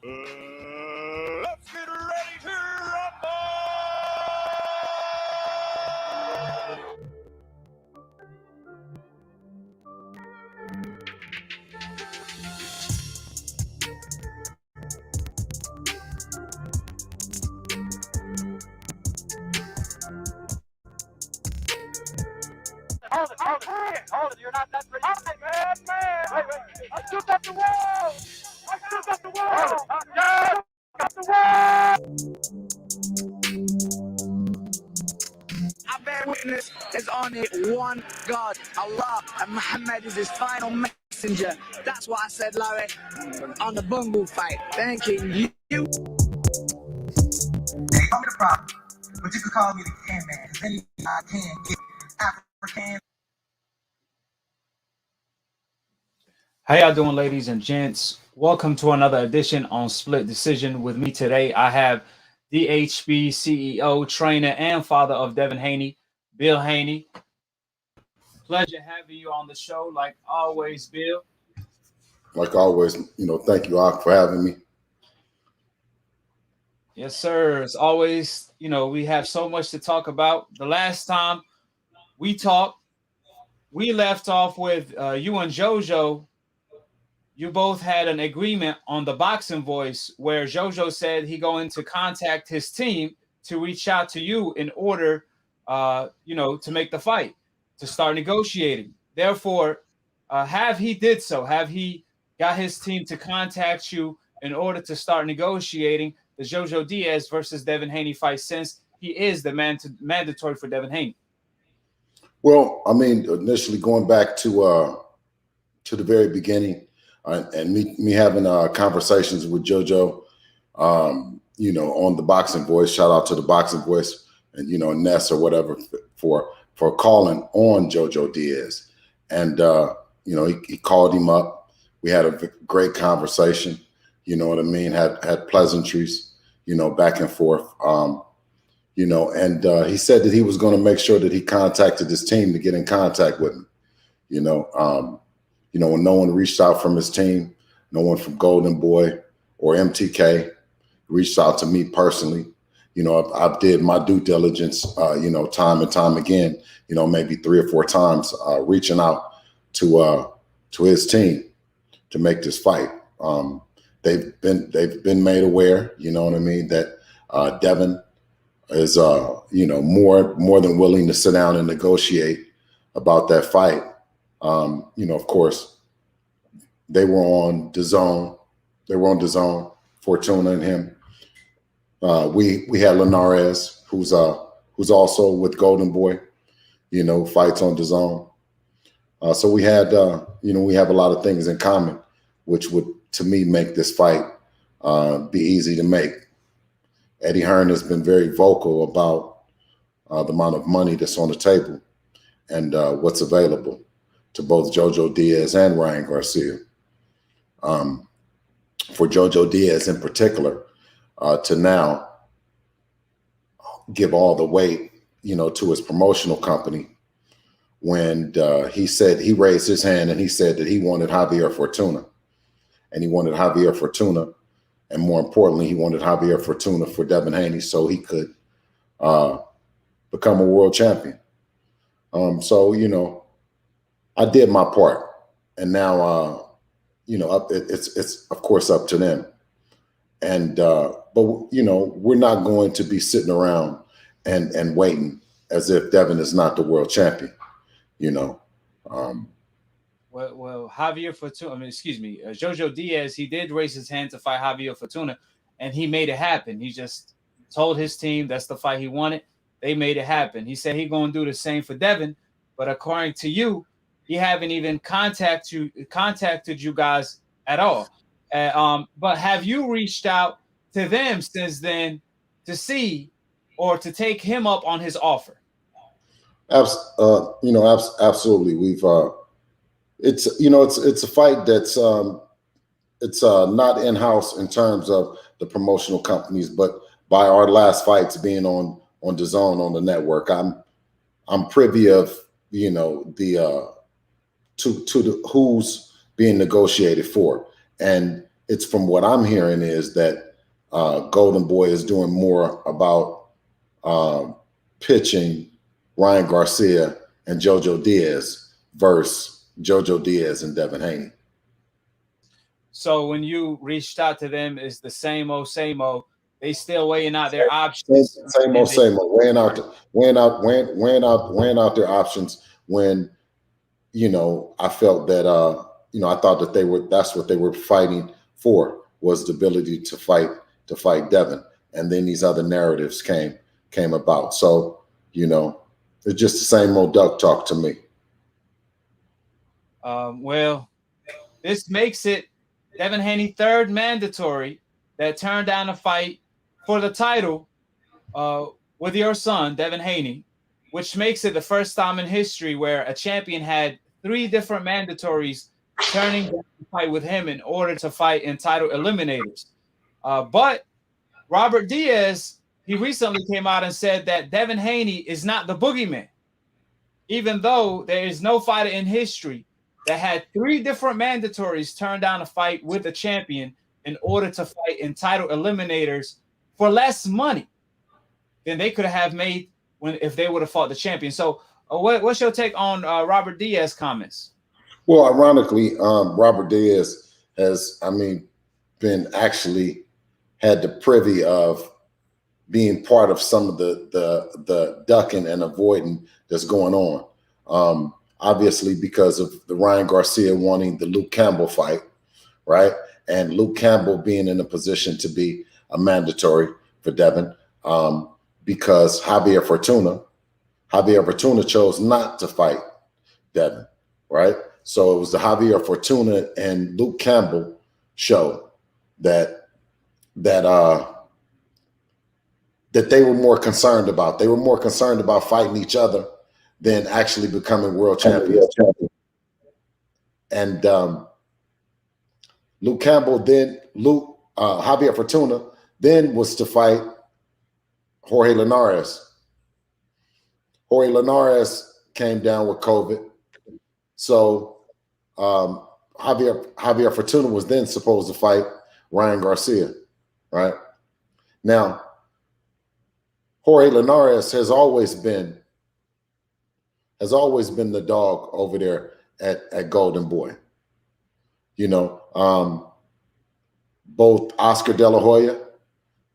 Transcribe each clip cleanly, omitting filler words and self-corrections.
Let's get ready to rumble! Hold it, you're not that pretty. Man. Wait. I still got the wall. I bear witness there's only one God, Allah, and Muhammad is his final messenger. That's what I said, Larry, on the bungle fight. Thanking you. Hey, I'm the problem, but you could call me the can man, because anything I can get African. How y'all doing, ladies and gents? Welcome to another edition on Split Decision. With me today, I have DHB CEO, trainer, and father of Devin Haney, Bill Haney. Pleasure having you on the show, like always, Bill. Like always, thank you, Ak, for having me. Yes, sir. As always, we have so much to talk about. The last time we talked, we left off with you and JoJo. You both had an agreement on the boxing voice where JoJo said he going to contact his team to reach out to you in order, to make the fight, to start negotiating. Therefore, have he did so? Have he got his team to contact you in order to start negotiating the JoJo Diaz versus Devin Haney fight, since he is the mandatory for Devin Haney? Well, initially going back to the very beginning, and me having conversations with JoJo, on the boxing voice. Shout out to the boxing voice, and Ness or whatever for calling on JoJo Diaz, and he called him up. We had a great conversation. You know what I mean? Had pleasantries, back and forth. And he said that he was going to make sure that he contacted his team to get in contact with him. When no one reached out from his team, no one from Golden Boy or MTK reached out to me personally. I did my due diligence, time and time again, maybe 3 or 4 times, reaching out to his team to make this fight. They've been made aware, that Devin is, more than willing to sit down and negotiate about that fight. Of course, they were on DAZN. Fortuna and him. We had Linares, who's also with Golden Boy, fights on DAZN. So we had, we have a lot of things in common, which would, to me, make this fight be easy to make. Eddie Hearn has been very vocal about the amount of money that's on the table and what's available to both JoJo Diaz and Ryan Garcia. For JoJo Diaz in particular, to now give all the weight, to his promotional company, when he said he raised his hand and he said that he wanted Javier Fortuna, and he wanted Javier Fortuna, and more importantly, he wanted Javier Fortuna for Devin Haney so he could become a world champion. So I did my part, and now it's of course up to them. And but we're not going to be sitting around and waiting as if Devin is not the world champion. Well, Javier Fortuna, JoJo Diaz, he did raise his hand to fight Javier Fortuna, and he made it happen. He just told his team that's the fight he wanted. They made it happen. He said he's going to do the same for Devin, but according to you, he haven't even contacted you guys at all. But have you reached out to them since then to see or to take him up on his offer? Absolutely. We've it's a fight that's it's not in-house in terms of the promotional companies, but by our last fights being on DAZN on the network, I'm privy of the to the who's being negotiated for, and it's from what I'm hearing is that Golden Boy is doing more about pitching Ryan Garcia and JoJo Diaz versus JoJo Diaz and Devin Haney. So when you reached out to them, is the same old, they still weighing out their options. Same old, weighing out their options when, you know, I felt that, you know, I thought that that's what they were fighting for, was the ability to fight Devin. And then these other narratives came about. So, you know, it's just the same old duck talk to me. Well, this makes it Devin Haney third mandatory that turned down a fight for the title with your son, Devin Haney, which makes it the first time in history where a champion had 3 different mandatories turning down to fight with him in order to fight in title eliminators. But Robert Diaz, he recently came out and said that Devin Haney is not the boogeyman, even though there is no fighter in history that had 3 different mandatories turn down a fight with a champion in order to fight in title eliminators for less money than they could have made if they would have fought the champion. So what's your take on Robert Diaz's comments? Well, ironically, Robert Diaz has, been actually had the privy of being part of some of the ducking and avoiding that's going on. Obviously, because of the Ryan Garcia wanting the Luke Campbell fight, right? And Luke Campbell being in a position to be a mandatory for Devin, because Javier Fortuna chose not to fight Devin, right? So it was the Javier Fortuna and Luke Campbell show that they were more concerned about. They were more concerned about fighting each other than actually becoming world champions. And Javier Fortuna then was to fight Jorge Linares. Jorge Linares came down with COVID. So Javier Fortuna was then supposed to fight Ryan Garcia, right? Now, Jorge Linares has always been the dog over there at Golden Boy. You know, both Oscar De La Hoya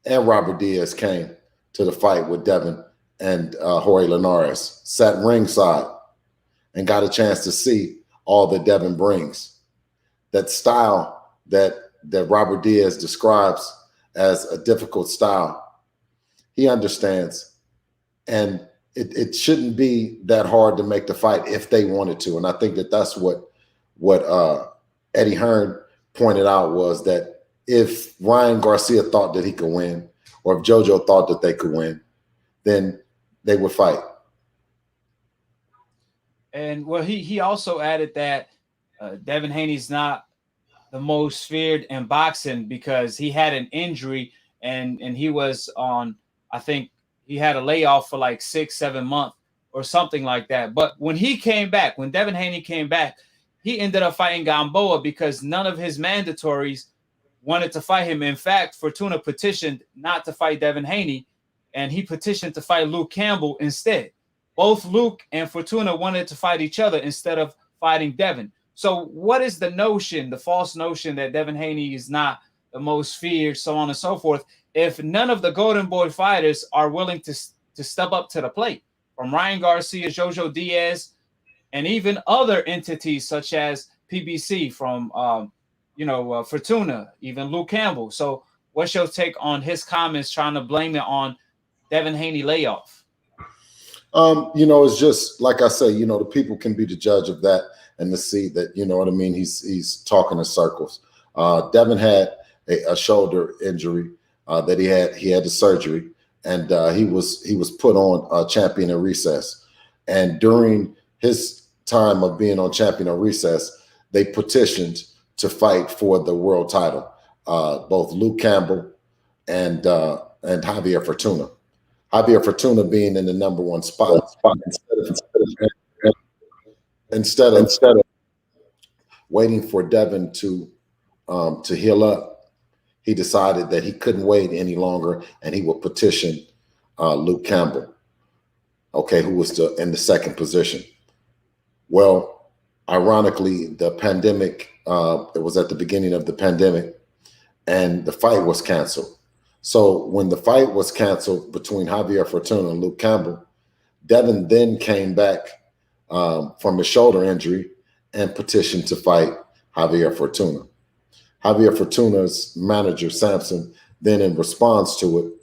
and Robert Diaz came to the fight with Devin and Jorge Linares, sat ringside and got a chance to see all that Devin brings. That style that Robert Diaz describes as a difficult style, he understands. And it shouldn't be that hard to make the fight if they wanted to. And I think that's what Eddie Hearn pointed out, was that if Ryan Garcia thought that he could win, or if JoJo thought that they could win, then they would fight. And well, he also added that Devin Haney's not the most feared in boxing because he had an injury and he was on, I think he had a layoff for like 6-7 months or something like that. But when Devin Haney came back, he ended up fighting Gamboa because none of his mandatories wanted to fight him. In fact, Fortuna petitioned not to fight Devin Haney, and he petitioned to fight Luke Campbell instead. Both Luke and Fortuna wanted to fight each other instead of fighting Devin. So what is the notion, the false notion that Devin Haney is not the most feared, so on and so forth, if none of the Golden Boy fighters are willing to step up to the plate, from Ryan Garcia, JoJo Diaz, and even other entities such as PBC, from Fortuna, even Luke Campbell. So what's your take on his comments trying to blame it on Devin Haney layoff? It's just like I say, the people can be the judge of that and to see that, he's talking in circles. Devin had a shoulder injury that he had the surgery, and he was put on champion in recess. And during his time of being on champion in recess, they petitioned to fight for the world title, both Luke Campbell and Javier Fortuna. Javier Fortuna being in the number 1 spot instead of waiting for Devin to to heal up, he decided that he couldn't wait any longer, and he would petition Luke Campbell, okay, who was in the second position. Well, ironically, the pandemic, it was at the beginning of the pandemic, and the fight was canceled. So when the fight was canceled between Javier Fortuna and Luke Campbell, Devin then came back from his shoulder injury and petitioned to fight Javier Fortuna. Javier Fortuna's manager, Sampson, then in response to it,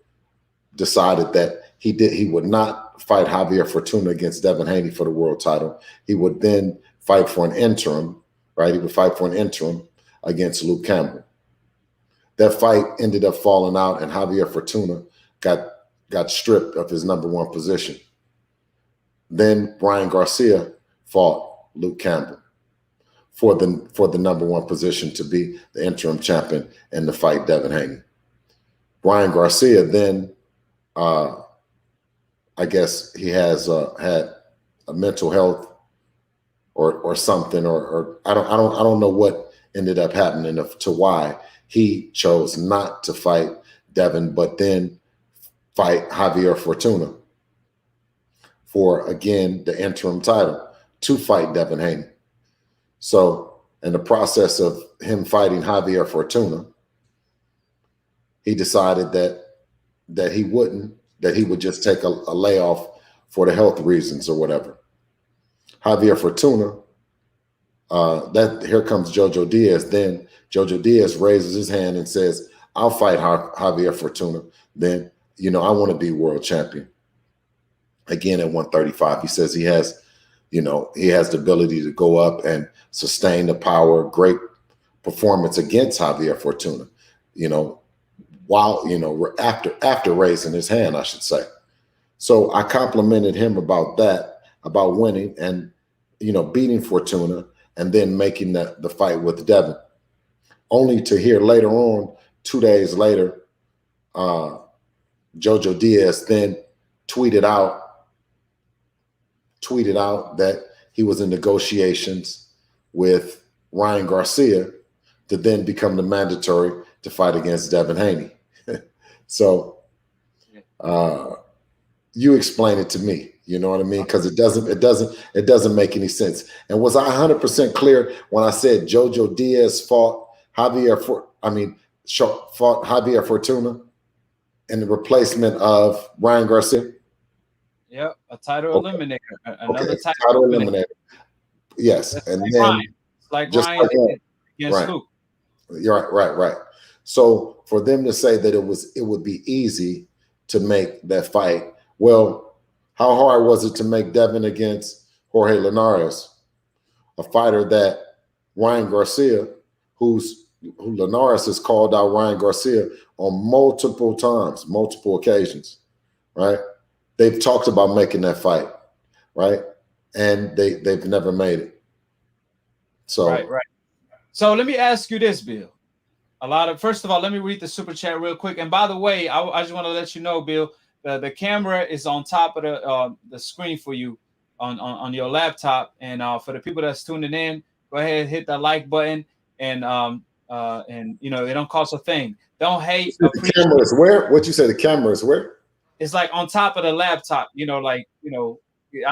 decided that he would not fight Javier Fortuna against Devin Haney for the world title. He would then fight for an interim, right? He would fight for an interim against Luke Campbell. That fight ended up falling out, and Javier Fortuna got stripped of his #1 position. Then Ryan Garcia fought Luke Campbell for the #1 position to be the interim champion and to fight Devin Haney. Ryan Garcia then, I guess he has had a mental health or something, or I don't know what ended up happening to why he chose not to fight Devin, but then fight Javier Fortuna for, again, the interim title to fight Devin Haney. So in the process of him fighting Javier Fortuna, he decided that he would just take a layoff for the health reasons or whatever. Javier Fortuna, here comes JoJo Diaz. Then JoJo Diaz raises his hand and says, I'll fight Javier Fortuna. Then, I want to be world champion. Again, at 135, he says he has the ability to go up and sustain the power, great performance against Javier Fortuna, after raising his hand, I should say. So I complimented him about that, about winning and, beating Fortuna and then making the fight with Devin. Only to hear later on, 2 days later, JoJo Diaz then tweeted out that he was in negotiations with Ryan Garcia to then become the mandatory to fight against Devin Haney. So you explain it to me, you know what I mean? Because it doesn't make any sense. And was I 100% clear when I said JoJo Diaz fought Javier Fortuna in the replacement of Ryan Garcia? Yep, a title eliminator. Another title eliminator. Yes, that's and then like Ryan against right. Luke. You're right. So for them to say that it would be easy to make that fight, well, how hard was it to make Devin against Jorge Linares, a fighter that Ryan Garcia, who Linares has called out Ryan Garcia on multiple occasions, right? They've talked about making that fight, right? And they've never made it. So right. So let me ask you this, Bill. First of all, let me read the super chat real quick. And by the way, I just want to let you know, Bill, the camera is on top of the screen for you on your laptop. And for the people that's tuning in, go ahead and hit that like button. And it don't cost a thing. Don't hate. The camera is where? What you say? The camera is where? It's like on top of the laptop. I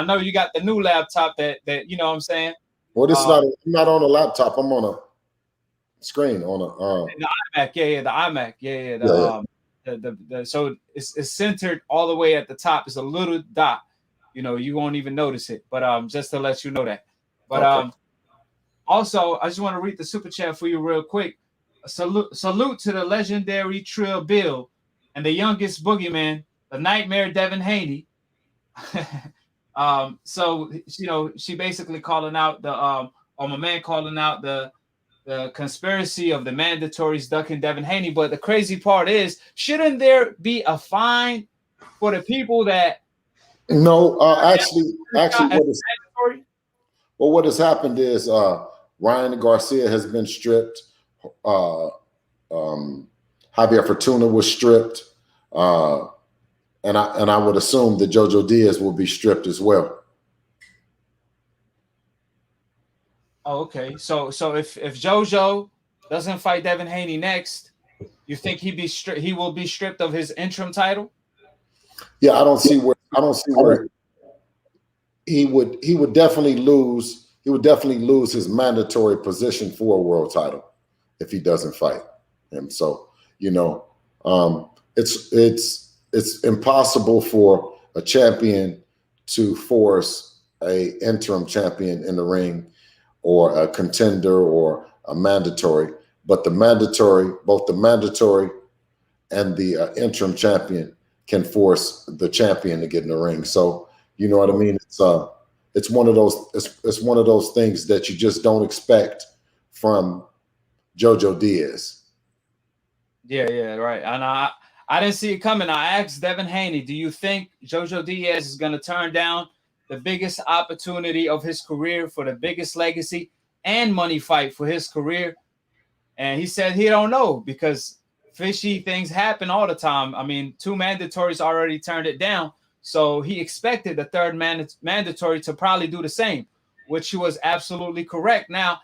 know you got the new laptop that you know what I'm saying. Well, this is not on a laptop. I'm on a screen on the iMac. The iMac. So it's centered all the way at the top. It's a little dot. You won't even notice it. But just to let you know that. But okay. Also, I just want to read the super chat for you real quick. Salute to the legendary Trill Bill and the youngest boogeyman, the Nightmare Devin Haney. So she basically calling out my man calling out the conspiracy of the mandatories ducking Devin Haney. But the crazy part is, shouldn't there be a fine for the people that? No, actually, what has happened is Ryan Garcia has been stripped. Javier Fortuna was stripped. And I would assume that JoJo Diaz will be stripped as well. Oh, okay. So if JoJo doesn't fight Devin Haney next, you think he will be stripped of his interim title? Yeah, I don't see where he would definitely lose. He would definitely lose his mandatory position for a world title if he doesn't fight. And so, it's impossible for a champion to force a interim champion in the ring or a contender or a mandatory, but both the mandatory and the interim champion can force the champion to get in the ring. So, you know what I mean? It's one of those things that you just don't expect from JoJo Diaz. Yeah, right. And I didn't see it coming. I asked Devin Haney, do you think JoJo Diaz is going to turn down the biggest opportunity of his career for the biggest legacy and money fight for his career? And he said he don't know because fishy things happen all the time. I mean, 2 mandatories already turned it down. So he expected the third mandatory to probably do the same, which he was absolutely correct. Now,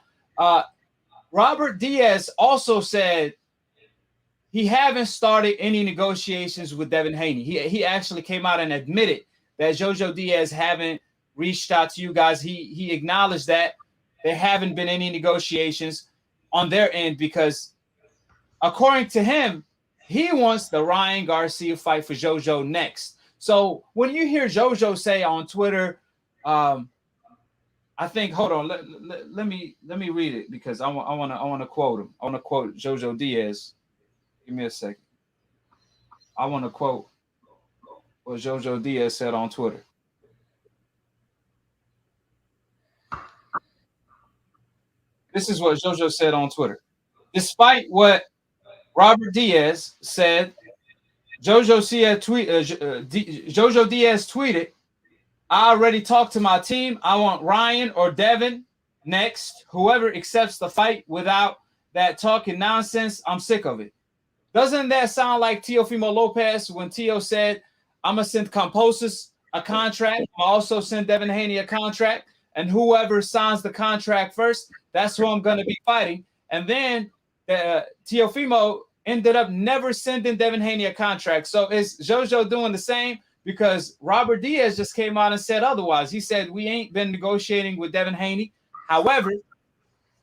Robert Diaz also said he haven't started any negotiations with Devin Haney. He actually came out and admitted that JoJo Diaz haven't reached out to you guys. He acknowledged that there haven't been any negotiations on their end because, according to him, he wants the Ryan Garcia fight for JoJo next. So when you hear JoJo say on Twitter, I think, hold on, let me read it because I want to quote him. I want to quote JoJo Diaz. Give me a second. I want to quote what JoJo Diaz said on Twitter. This is what JoJo said on Twitter. Despite what Robert Diaz said, JoJo Diaz tweeted, I already talked to my team. I want Ryan or Devin next. Whoever accepts the fight without that talking nonsense, I'm sick of it. Doesn't that sound like Teofimo Lopez when Teo said, I'm going to send Camposas a contract. I'll also send Devin Haney a contract. And whoever signs the contract first, that's who I'm going to be fighting. And then Teofimo ended up never sending Devin Haney a contract. So is JoJo doing the same? Because Robert Diaz just came out and said otherwise. He said, we ain't been negotiating with Devin Haney. However,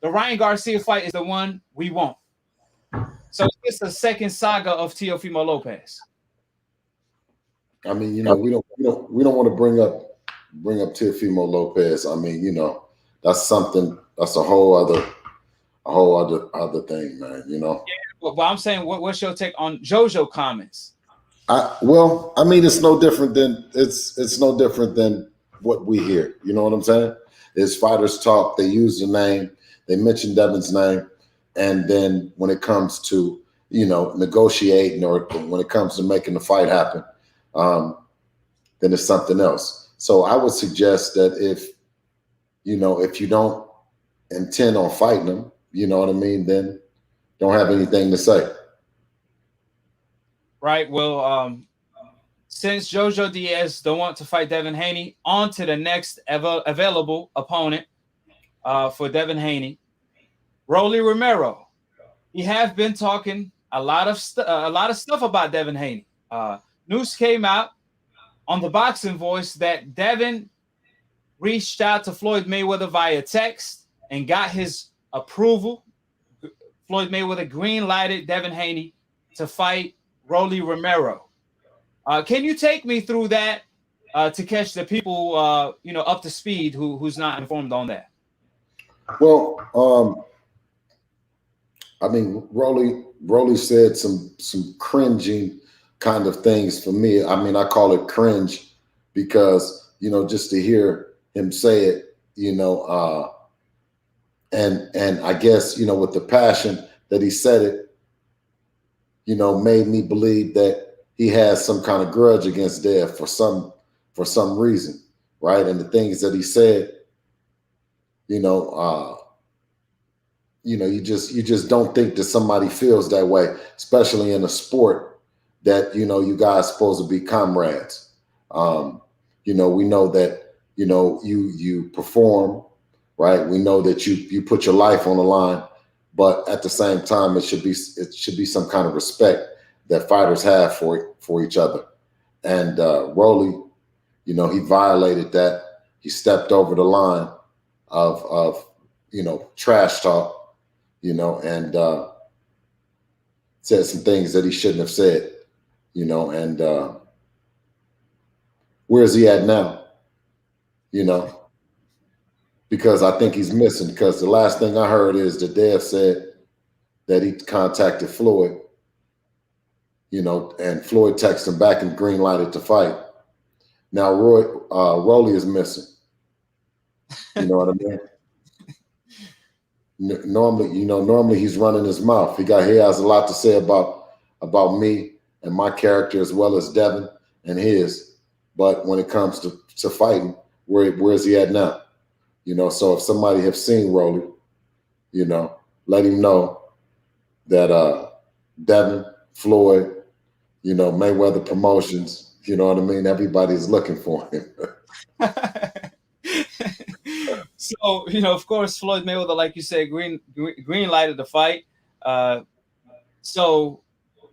the Ryan Garcia fight is the one we want. So it's the second saga of Teofimo Lopez. I mean, we don't want to bring up Teofimo Lopez. I mean, that's something, that's a whole other thing, man. Yeah, but I'm saying, what's your take on JoJo comments? Well, I mean, it's no different than what we hear. You know what I'm saying? Is fighters talk, they use the name, they mention Devin's name, and then when it comes to negotiating or when it comes to making the fight happen, then it's something else. So I would suggest that if you don't intend on fighting them, you know what I mean, then don't have anything to say. Right. Well, since JoJo Diaz don't want to fight Devin Haney, on to the next available opponent for Devin Haney, Rolly Romero. He have been talking a lot of stuff about Devin Haney. News came out on the Boxing Voice that Devin reached out to Floyd Mayweather via text and got his approval. Floyd Mayweather green-lighted Devin Haney to fight Rolly Romero. Can you take me through that to catch the people, up to speed who's not informed on that? Well, I mean, Rolly said some cringing kind of things for me. I mean, I call it cringe because, just to hear him say it, and I guess, with the passion that he said it, made me believe that he has some kind of grudge against Dev for some reason, right? And the things that he said, you just don't think that somebody feels that way, especially in a sport that, you guys supposed to be comrades. We know that, you perform, right? We know that you put your life on the line, but at the same time, it should be some kind of respect that fighters have for each other. And Rolly, you know, he violated that. He stepped over the line of you know, trash talk, you know, and said some things that he shouldn't have said, you know, and where is he at now? You know, because I think he's missing, because the last thing I heard is that Dev said that he contacted Floyd, you know, and Floyd texted him back and green lighted to fight. Now Rolly is missing. You know what I mean? Normally he's running his mouth. He has a lot to say about me and my character, as well as Devin and his. But when it comes to fighting, where is he at now? You know, so if somebody have seen Rolly, you know, let him know that Devin, Floyd, you know, Mayweather Promotions, you know what I mean? Everybody's looking for him. So, you know, of course, Floyd Mayweather, like you said, green lighted the fight. So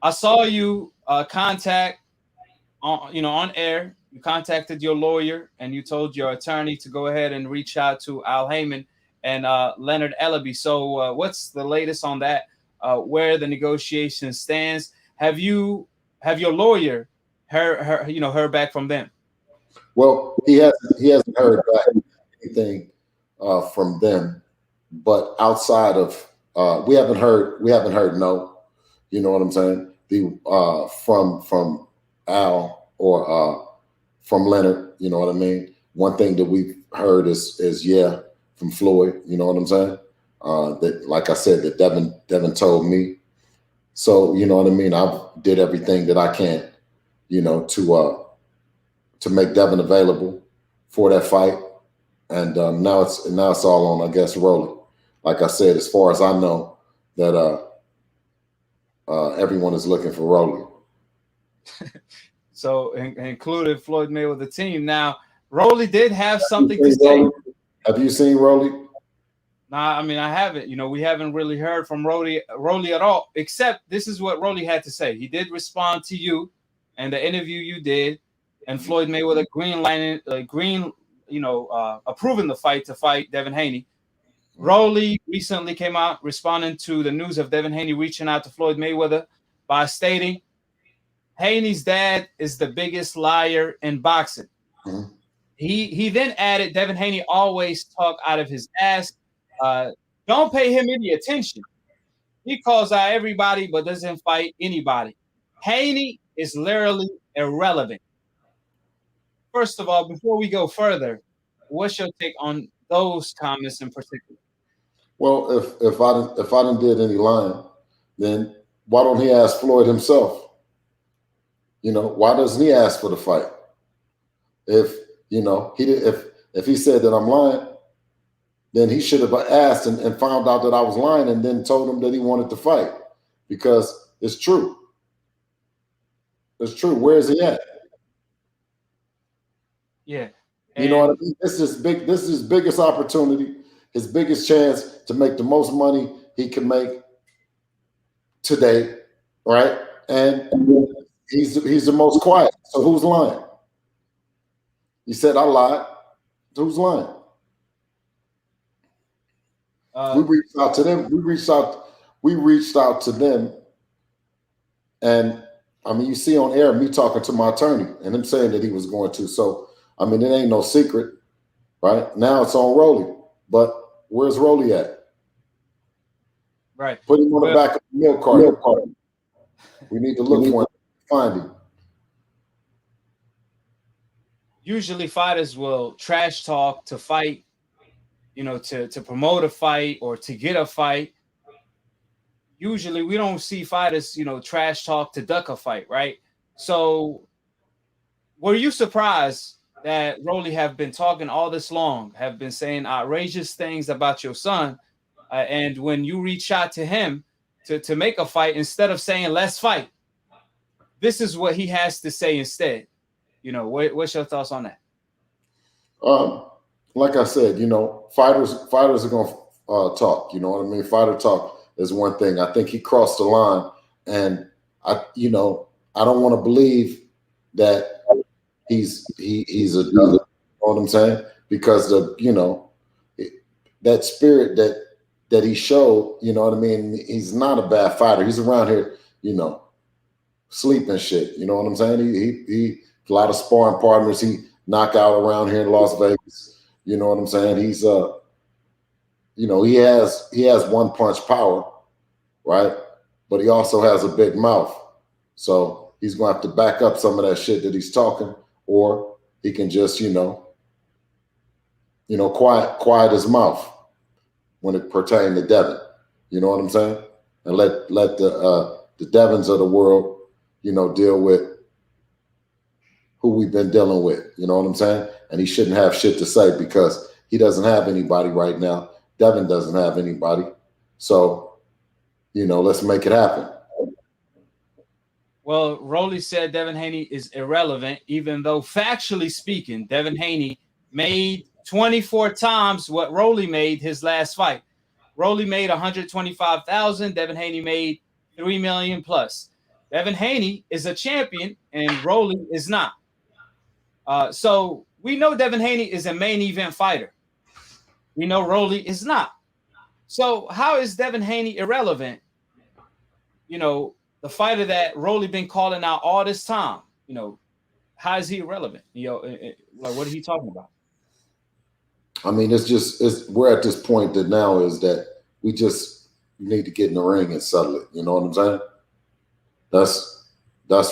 I saw you contact on air. You contacted your lawyer and you told your attorney to go ahead and reach out to Al Haymon and Leonard Ellaby. So what's the latest on that? Where the negotiation stands? Have your lawyer heard back from them? Well, he hasn't heard back anything from them, but outside of we haven't heard no. You know what I'm saying? From Al or from Leonard, you know what I mean? One thing that we've heard is yeah, from Floyd, you know what I'm saying? That, like I said, that Devin told me. So, you know what I mean? I did everything that I can, you know, to make Devin available for that fight. And now it's all on, I guess, Rolly. Like I said, as far as I know, that everyone is looking for Rolly. So included Floyd Mayweather team. Now, Rolly did have something to say. Have you seen Rolly? Nah, I mean, I haven't. You know, we haven't really heard from Rolly at all, except this is what Rolly had to say. He did respond to you and the interview you did, and Floyd Mayweather approving the fight to fight Devin Haney. Rolly recently came out responding to the news of Devin Haney reaching out to Floyd Mayweather by stating, Haney's dad is the biggest liar in boxing. Mm-hmm. He then added, Devin Haney always talk out of his ass. Don't pay him any attention. He calls out everybody but doesn't fight anybody. Haney is literally irrelevant. First of all, before we go further, what's your take on those comments in particular? Well, if I didn't did any lying, then why don't he ask Floyd himself? You know, why doesn't he ask for the fight? If you know if he said that I'm lying, then he should have asked and found out that I was lying and then told him that he wanted to fight, because it's true. It's true. Where is he at? Yeah. You know what I mean? This is big. This is his biggest opportunity, his biggest chance to make the most money he can make today, right? And he's the most quiet. So who's lying? He said I lied. Who's lying? We reached out to them. We reached out to them, and I mean, you see on air me talking to my attorney and him saying that he was going to. So I mean, it ain't no secret, right? Now it's on Rolly. But where's Rolly at? Right. Put him on the back of the milk carton. We need to look for him, find him. Usually fighters will trash talk to fight, you know, to promote a fight or to get a fight. Usually we don't see fighters, you know, trash talk to duck a fight, right? So were you surprised that Rolly have been talking all this long, have been saying outrageous things about your son, and when you reach out to him to make a fight, instead of saying let's fight, this is what he has to say instead? You know, what's your thoughts on that? Like I said, you know, fighters are going to talk. You know what I mean? Fighter talk is one thing. I think he crossed the line, and I don't want to believe that he's a dud. You know what I'm saying? Because that spirit that he showed, you know what I mean? He's not a bad fighter. He's around here, sleeping shit. You know what I'm saying? He a lot of sparring partners he knock out around here in Las Vegas. You know what I'm saying? He's he has one punch power, right? But he also has a big mouth. So he's gonna have to back up some of that shit that he's talking, or he can just, quiet his mouth when it pertains to Devin. You know what I'm saying? And let the Devins of the world, deal with who we've been dealing with. You know what I'm saying? And he shouldn't have shit to say because he doesn't have anybody right now. Devin doesn't have anybody. So, let's make it happen. Well, Rolly said Devin Haney is irrelevant, even though factually speaking, Devin Haney made 24 times what Rolly made his last fight. Rolly made 125,000. Devin Haney made 3 million plus. Devin Haney is a champion and Rolly is not. So we know Devin Haney is a main event fighter. We know Rolly is not. So how is Devin Haney irrelevant? The fighter that Rolly been calling out all this time, how is he irrelevant? Like, what are he talking about? I mean, we're at this point that now is that we just need to get in the ring and settle it. You know what I'm saying? That's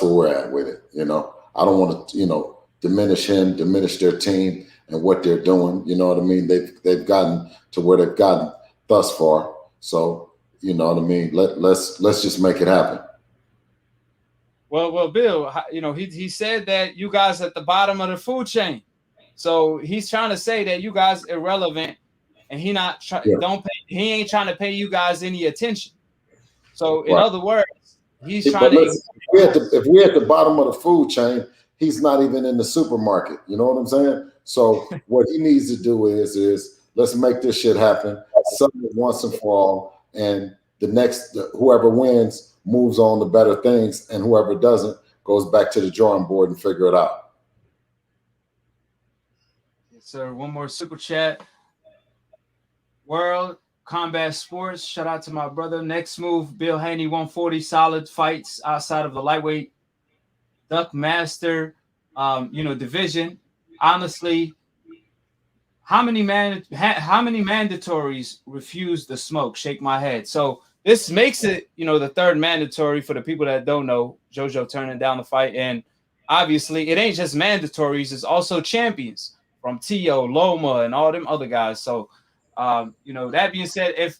where we're at with it. I don't want to, diminish him, diminish their team and what they're doing. You know what I mean? They've gotten to where they've gotten thus far. So, you know what I mean? Let's just make it happen. Well, Bill, he said that you guys at the bottom of the food chain. So he's trying to say that you guys irrelevant, and he ain't trying to pay you guys any attention. So in other words, he's trying to. If we're at the bottom of the food chain, he's not even in the supermarket. You know what I'm saying? So what he needs to do is let's make this shit happen, settle it once and for all, and whoever wins moves on to better things, and whoever doesn't goes back to the drawing board and figure it out. Yes, sir. One more super chat. World Combat Sports. Shout out to my brother. Next move, Bill Haney, 140 solid fights outside of the lightweight Duck Master, division. Honestly, how many mandatories refuse the smoke? Shake my head. So this makes it, the third mandatory for the people that don't know. JoJo turning down the fight, and obviously it ain't just mandatories; it's also champions from Tio, Loma, and all them other guys. So, that being said,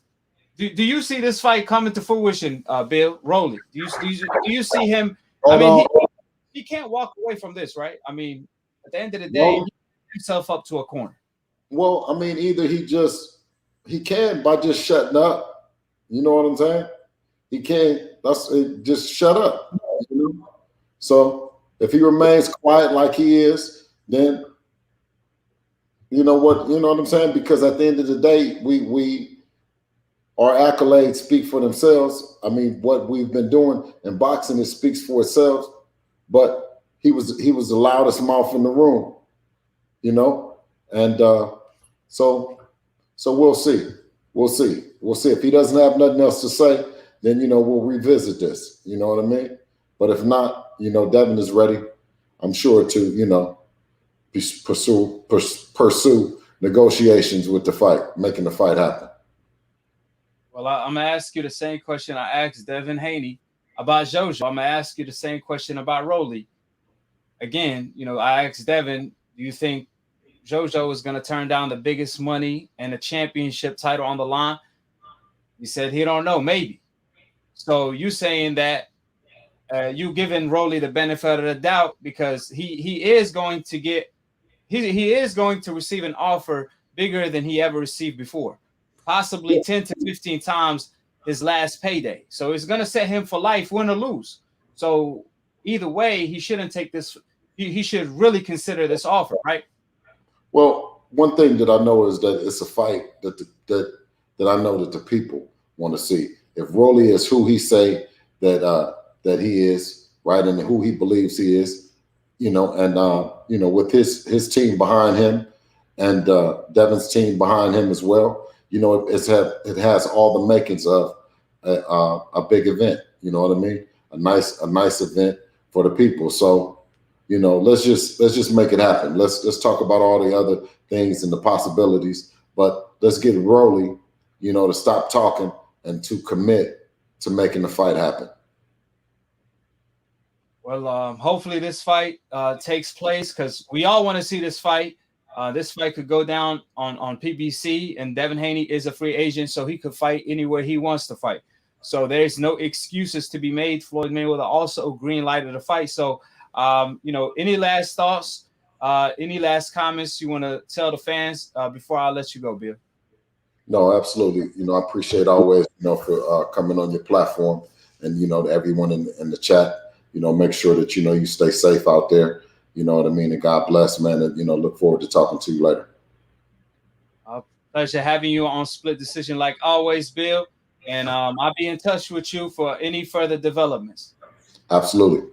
do you see this fight coming to fruition, Bill Rolly? Do you see him? I mean, he can't walk away from this, right? I mean, at the end of the day, he put himself up to a corner. Well, I mean, either he can by just shutting up. You know what I'm saying? He can't. Just shut up. So if he remains quiet like he is, then you know what I'm saying? Because at the end of the day, our accolades speak for themselves. I mean, what we've been doing in boxing, it speaks for itself. But he was the loudest mouth in the room, and so we'll see. We'll see. If he doesn't have nothing else to say, then we'll revisit this. You know what I mean? But if not, Devin is ready, I'm sure, to pursue negotiations with the fight, making the fight happen. Well, I'm gonna ask you the same question I asked Devin Haney about JoJo. I'm gonna ask you the same question about Rolly. Again, I asked Devin, do you think JoJo is going to turn down the biggest money and a championship title on the line? He said he don't know, maybe. So you saying that you giving Rolly the benefit of the doubt because he is going to receive an offer bigger than he ever received before, possibly 10 to 15 times his last payday. So it's going to set him for life, win or lose. So either way, he shouldn't take this. He should really consider this offer, right? Well, one thing that I know is that it's a fight that I know that the people want to see. if Rolly is who he say that he is, right, and who he believes he is, you know, and you know, with his team behind him and Devin's team behind him as well, you know, it has all the makings of a big event. You know what I mean? A nice event for the people. So, you know, let's just make it happen. Let's talk about all the other things and the possibilities, but let's get Rolly, you know, to stop talking and to commit to making the fight happen. Well, hopefully this fight takes place because we all want to see this fight. This fight could go down on PBC, and Devin Haney is a free agent, so he could fight anywhere he wants to fight. So there's no excuses to be made. Floyd Mayweather also green lighted the fight. So, you know, any last thoughts, any last comments you want to tell the fans before I let you go, Bill? No, absolutely. You know, I appreciate always, you know, for coming on your platform, and, you know, to everyone in the chat, you know, make sure that, you know, you stay safe out there. You know what I mean? And God bless, man. And, you know, look forward to talking to you later. Pleasure having you on Split Decision like always, Bill. And I'll be in touch with you for any further developments. Absolutely.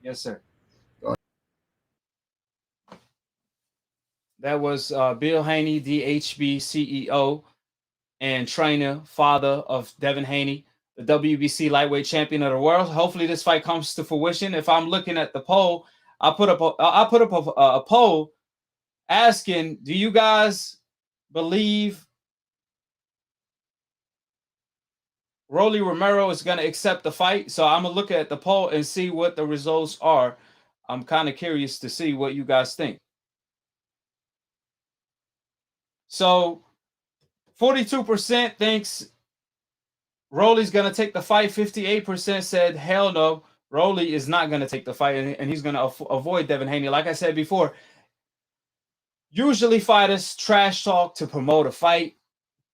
Yes, sir. That was Bill Haney, DHB CEO and trainer, father of Devin Haney, the WBC lightweight champion of the world. Hopefully this fight comes to fruition. If I'm looking at the poll, I put up a poll asking, do you guys believe Rolly Romero is going to accept the fight? So I'm going to look at the poll and see what the results are. I'm kind of curious to see what you guys think. So 42% thinks Rolly's going to take the fight. 58% said, hell no, Rolly is not going to take the fight, and he's going to avoid Devin Haney. Like I said before, usually fighters trash talk to promote a fight.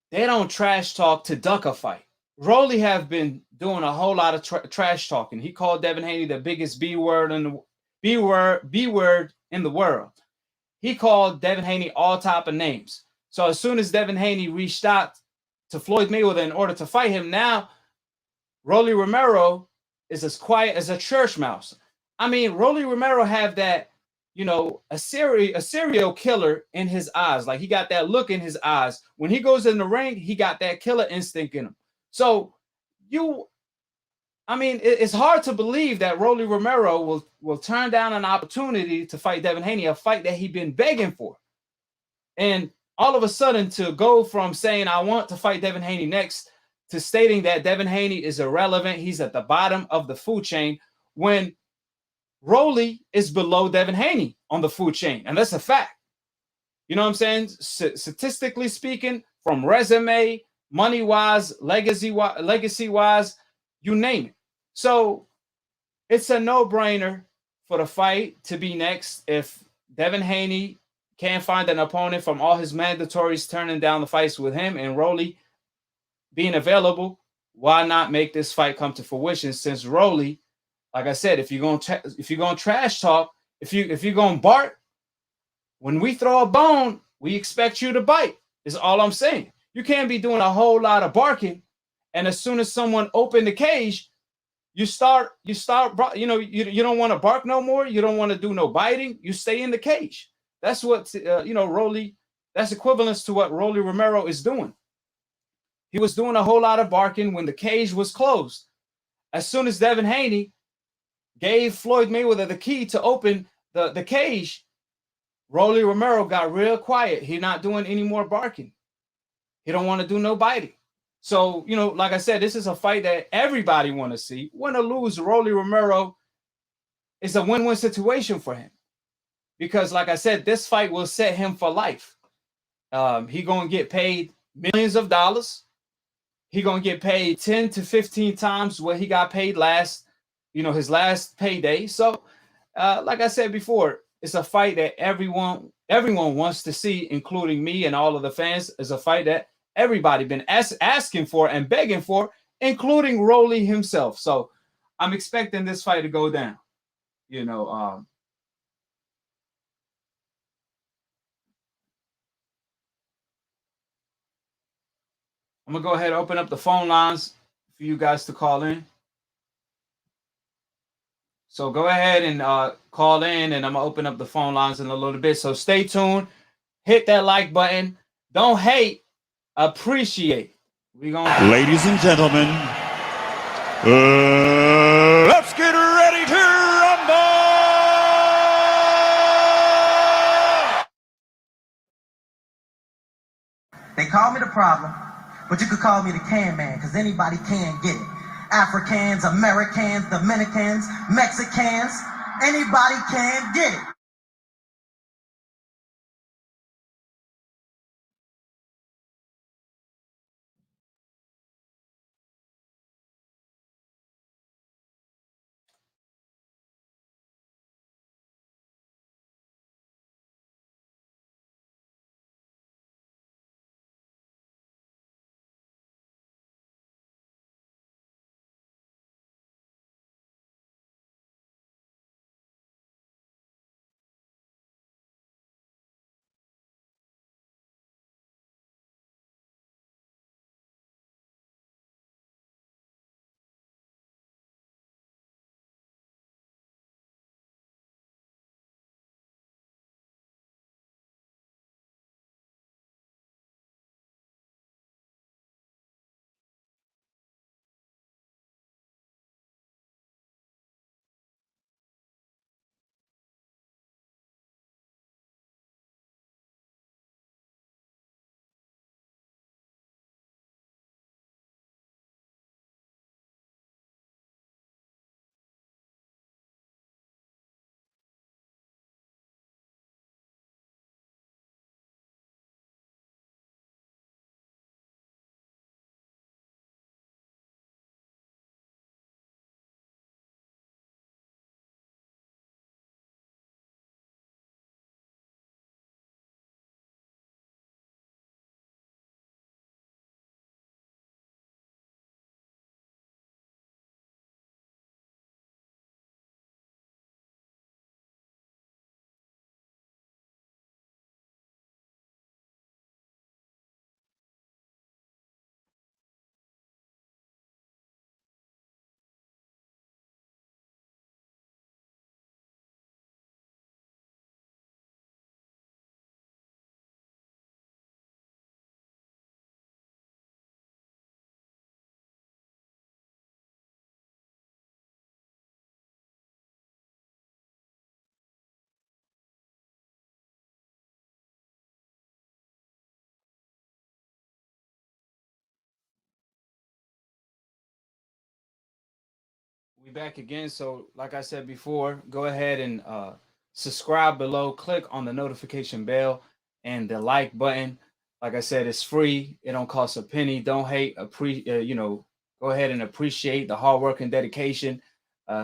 They don't trash talk to duck a fight. Rolly have been doing a whole lot of trash talking. He called Devin Haney the biggest B word in the world. He called Devin Haney all type of names. So as soon as Devin Haney reached out to Floyd Mayweather in order to fight him, now Rolly Romero is as quiet as a church mouse. I mean, Rolly Romero have that, you know, a serial killer in his eyes. Like, he got that look in his eyes. When he goes in the ring, he got that killer instinct in him. So it's hard to believe that Rolly Romero will turn down an opportunity to fight Devin Haney, a fight that he's been begging for. And all of a sudden, to go from saying, I want to fight Devin Haney next, to stating that Devin Haney is irrelevant, he's at the bottom of the food chain, when Rolly is below Devin Haney on the food chain. And that's a fact. You know what I'm saying? Statistically speaking, from resume, money-wise, legacy-wise, you name it. So it's a no-brainer for the fight to be next. If Devin Haney can't find an opponent from all his mandatories turning down the fights with him and Rolly being available, why not make this fight come to fruition? Since Rolly, like I said, if you're going to trash talk, if you're going to bark, when we throw a bone, we expect you to bite. Is all I'm saying. You can't be doing a whole lot of barking, and as soon as someone open the cage, you start, you don't want to bark no more. You don't want to do no biting. You stay in the cage. That's what Rolly. That's equivalent to what Rolly Romero is doing. He was doing a whole lot of barking when the cage was closed. As soon as Devin Haney gave Floyd Mayweather the key to open the cage, Rolly Romero got real quiet. He's not doing any more barking. He don't want to do no biting. So, like I said, this is a fight that everybody want to see. Win or lose, Rolly Romero is a win-win situation for him. Because, like I said, this fight will set him for life. He going to get paid millions of dollars. He going to get paid 10 to 15 times what he got paid his last payday. So, like I said before, it's a fight that everyone wants to see, including me and all of the fans. It's a fight that everybody been asking for and begging for, including Rolly himself. So I'm expecting this fight to go down. I'm going to go ahead and open up the phone lines for you guys to call in. So go ahead and call in, and I'm gonna open up the phone lines in a little bit. So stay tuned. Hit that like button. Don't hate, appreciate. We gonna Ladies and gentlemen, let's get ready to rumble! They call me the problem, but you could call me the can man, because anybody can get it. Africans, Americans, Dominicans, Mexicans, anybody can get it. We back again. So, like I said before, go ahead and subscribe below. Click on the notification bell and the like button. Like I said, it's free. It don't cost a penny. Don't hate. Go ahead and appreciate the hard work and dedication.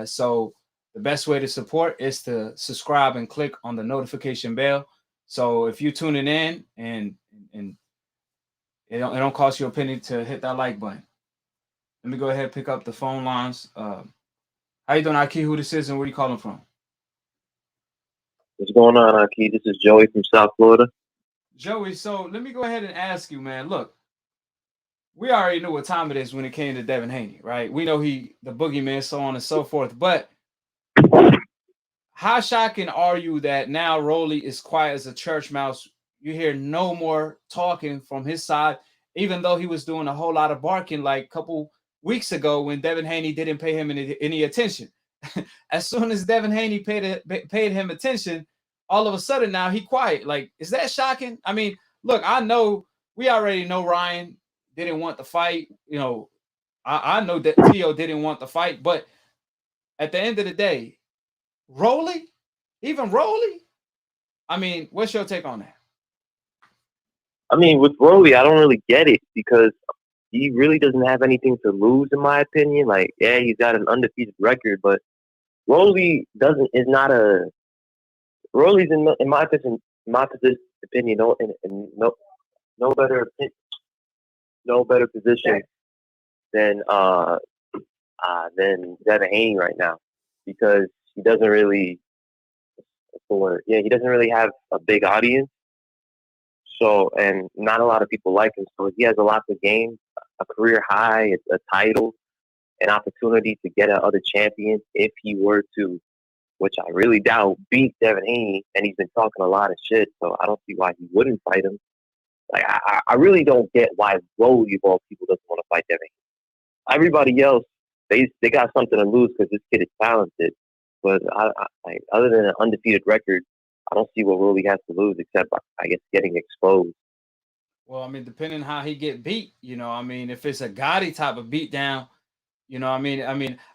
So, the best way to support is to subscribe and click on the notification bell. So, if you're tuning in and it don't cost you a penny to hit that like button. Let me go ahead and pick up the phone lines. How you doing, Aki? Who this is and where you calling from? What's going on, Aki? This is Joey from South Florida. Joey, so let me go ahead and ask you, man. Look, we already knew what time it is when it came to Devin Haney, right? We know he the boogeyman, so on and so forth. But how shocking are you that now Rolly is quiet as a church mouse? You hear no more talking from his side, even though he was doing a whole lot of barking like a couple weeks ago when Devin Haney didn't pay him any attention. As soon as Devin Haney paid him attention, all of a sudden now he quiet. Like, is that shocking? I mean, look, I know we already know Ryan didn't want the fight. You know, I know that Theo didn't want the fight, but at the end of the day, Rolly, even Rolly. I mean, what's your take on that? I mean, with Rolly, I don't really get it because he really doesn't have anything to lose, in my opinion. Like, yeah, he's got an undefeated record, but Rolly's in my opinion, no better position than Devin Haney right now, because he doesn't really have a big audience. So, and not a lot of people like him. So he has a lot to gain, a career high, a title. an opportunity to get at other champions if he were to, which I really doubt, beat Devin Haney, and he's been talking a lot of shit, so I don't see why he wouldn't fight him. Like, I really don't get why Rolly, of all people, doesn't want to fight Devin Haney. Everybody else, they got something to lose because this kid is talented, but like, other than an undefeated record, I don't see what Rolly has to lose except, I guess, getting exposed. Well, I mean, depending how he get beat, you know, I mean, if it's a Gotti type of beatdown, you know,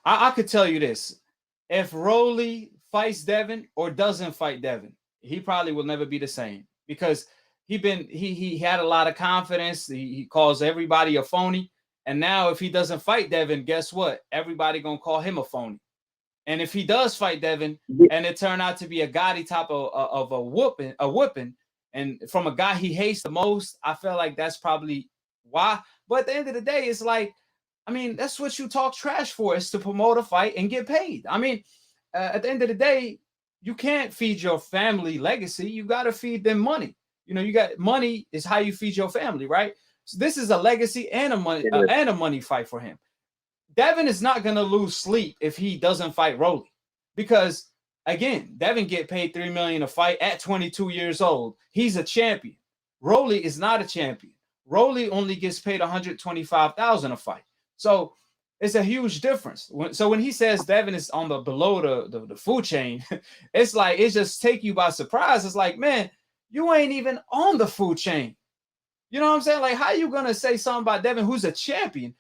I could tell you this. If Rolly fights Devin or doesn't fight Devin, he probably will never be the same because he had a lot of confidence. He calls everybody a phony. And now if he doesn't fight Devin, guess what? Everybody going to call him a phony. And if he does fight Devin and it turned out to be a Gotti type of a whooping, and from a guy he hates the most, I feel like that's probably why. But at the end of the day, it's like, I mean, that's what you talk trash for, is to promote a fight and get paid. I mean, at the end of the day, you can't feed your family legacy. You got to feed them money. You know, you got money is how you feed your family, right? So this is a legacy and a money fight for him. Devin is not going to lose sleep if he doesn't fight Rolly because, again, Devin get paid $3 million a fight at 22 years old. He's a champion. Rolly is not a champion. Rolly only gets paid $125,000 a fight. So it's a huge difference. So when he says Devin is on the below the food chain, it's like it just take you by surprise. It's like, man, you ain't even on the food chain. You know what I'm saying? Like, how you gonna say something about Devin, who's a champion?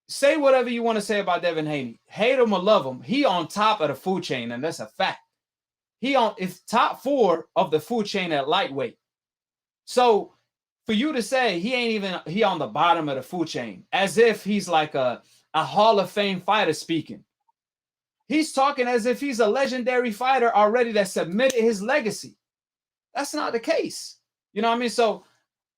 Say whatever you want to say about Devin Haney. Hate him or love him, he on top of the food chain, and that's a fact. He is top 4 of the food chain at lightweight. So for you to say he on the bottom of the food chain, as if he's like a Hall of Fame fighter speaking. He's talking as if he's a legendary fighter already that submitted his legacy. That's not the case. You know what I mean? So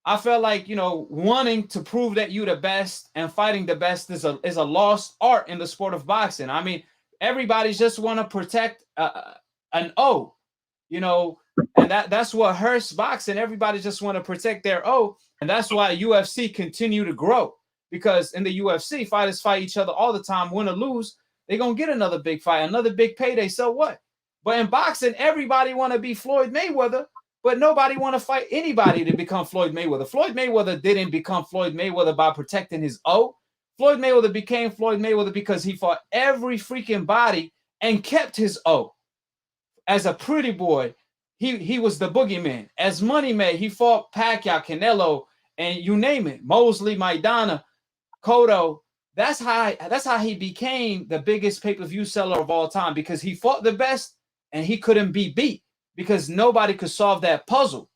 I feel like, you know, wanting to prove that you the best and fighting the best is a lost art in the sport of boxing. I mean, everybody just want to protect an O, you know, and that's what hurts boxing. Everybody just want to protect their O, and that's why UFC continue to grow, because in the UFC, fighters fight each other all the time. Win or lose, they're going to get another big fight, another big payday. So what? But in boxing, everybody want to be Floyd Mayweather, but nobody want to fight anybody to become Floyd Mayweather. Floyd Mayweather didn't become Floyd Mayweather by protecting his O. Floyd Mayweather became Floyd Mayweather because he fought every freaking body and kept his O. As a pretty boy, he was the boogeyman. As Money May, he fought Pacquiao, Canelo, and you name it, Mosley, Maidana, Cotto. That's how he became the biggest pay-per-view seller of all time, because he fought the best and he couldn't be beat, because nobody could solve that puzzle.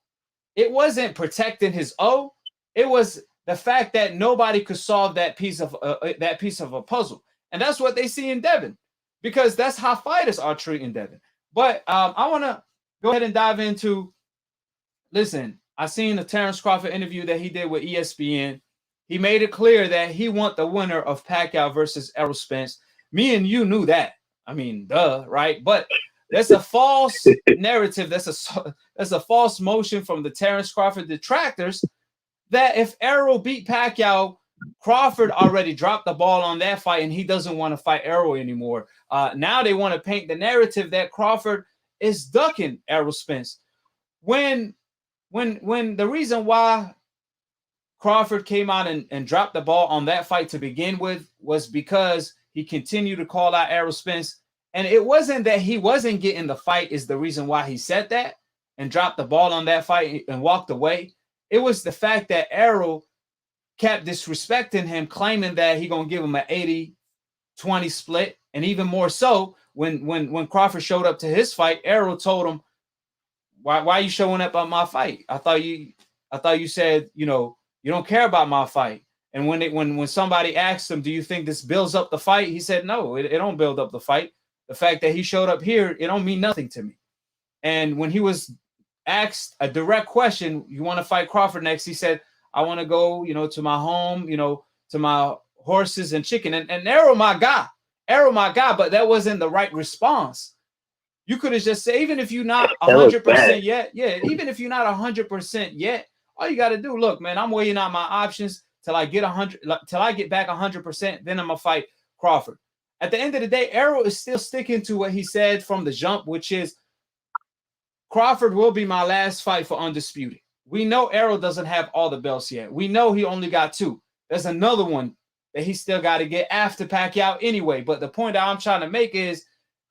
It wasn't protecting his O. It was the fact that nobody could solve that piece of a puzzle. And that's what they see in Devin, because that's how fighters are treating Devin. But I want to go ahead and dive into, listen, I seen the Terrence Crawford interview that he did with ESPN. He made it clear that he want the winner of Pacquiao versus Errol Spence. Me and you knew that. I mean, duh, right? But that's a false narrative. That's a false motion from the Terrence Crawford detractors, that if Errol beat Pacquiao, Crawford already dropped the ball on that fight and he doesn't want to fight Errol anymore. Now they want to paint the narrative that Crawford is ducking Errol Spence. When the reason why Crawford came out and dropped the ball on that fight to begin with was because he continued to call out Errol Spence. And it wasn't that he wasn't getting the fight is the reason why he said that and dropped the ball on that fight and walked away. It was the fact that Errol kept disrespecting him, claiming that he going to give him an 80-20 split. And even more so, when Crawford showed up to his fight, Errol told him, why are you showing up at my fight? I thought you said, you know, you don't care about my fight. And when somebody asked him, do you think this builds up the fight? He said, no, it don't build up the fight. The fact that he showed up here, it don't mean nothing to me. And when he was asked a direct question, you want to fight Crawford next? He said, I want to go, you know, to my home, you know, to my horses and chicken. And Errol, my guy, but that wasn't the right response. You could have just said, even if you're not 100% yet, even if you're not 100% yet, all you got to do, look, man, I'm weighing out my options. till I get 100, till I get back 100%. Then I'm gonna fight Crawford. At the end of the day, Errol is still sticking to what he said from the jump, which is Crawford will be my last fight for undisputed. We know Errol doesn't have all the belts yet. We know he only got 2. There's another one that he still got to get after Pacquiao anyway. But the point that I'm trying to make is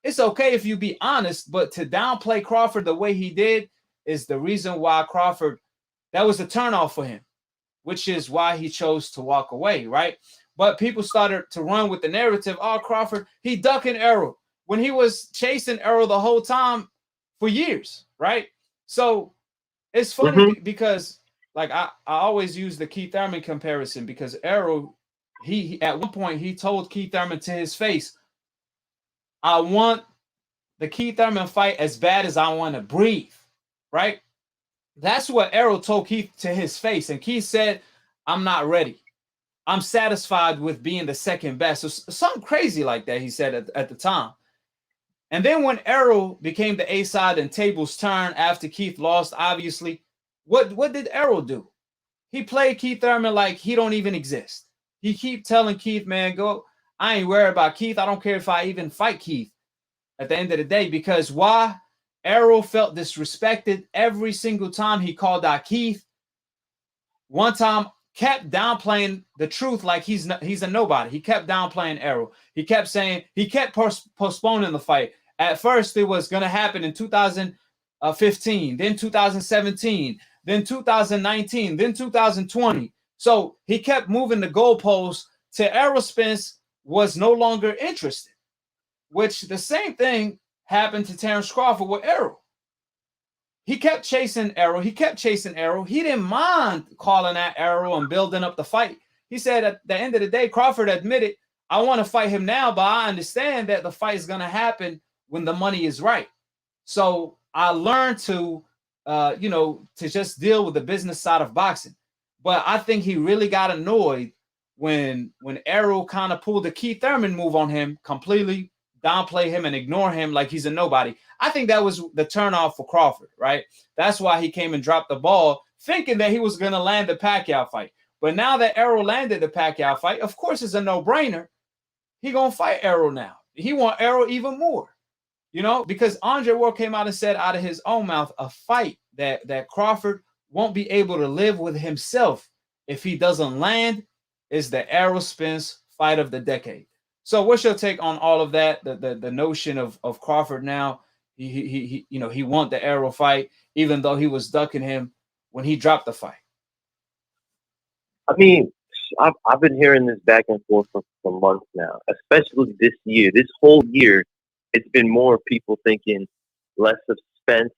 it's okay if you be honest, but to downplay Crawford the way he did is the reason why Crawford, that was a turnoff for him, which is why he chose to walk away, right? But people started to run with the narrative, oh, Crawford, he ducking Errol when he was chasing Errol the whole time for years, right? So it's funny because like I always use the Keith Thurman comparison because Errol, he at one point he told Keith Thurman to his face, I want the Keith Thurman fight as bad as I want to breathe, right? That's what Errol told Keith to his face. And Keith said, I'm not ready. I'm satisfied with being the second best. So something crazy like that, he said at the time. And then when Errol became the A-side and tables turned after Keith lost, obviously, what did Errol do? He played Keith Thurman like he don't even exist. He keep telling Keith, man, go, I ain't worried about Keith. I don't care if I even fight Keith at the end of the day. Because why? Errol felt disrespected every single time he called out Keith. One time, kept downplaying the truth like he's a nobody. He kept downplaying Errol. He kept saying, he kept postponing the fight. At first, it was going to happen in 2015, then 2017, then 2019, then 2020. So he kept moving the goalposts till Errol Spence was no longer interested, which the same thing happened to Terrence Crawford with Errol. He kept chasing Errol. He kept chasing Errol. He didn't mind calling out Errol and building up the fight. He said at the end of the day, Crawford admitted, I want to fight him now, but I understand that the fight is going to happen when the money is right. So I learned to, to just deal with the business side of boxing. But I think he really got annoyed when Errol kind of pulled the Keith Thurman move on him, completely downplay him and ignore him like he's a nobody. I think that was the turnoff for Crawford, right? That's why he came and dropped the ball, thinking that he was going to land the Pacquiao fight. But now that Errol landed the Pacquiao fight, of course it's a no-brainer. He going to fight Errol now. He want Errol even more, because Andre Ward came out and said out of his own mouth, a fight that Crawford won't be able to live with himself if he doesn't land is the Errol Spence fight of the decade. So what's your take on all of that? The notion of Crawford now, he want the Errol fight, even though he was ducking him when he dropped the fight. I mean, I've been hearing this back and forth for months now, especially this year. This whole year, it's been more people thinking less of Spence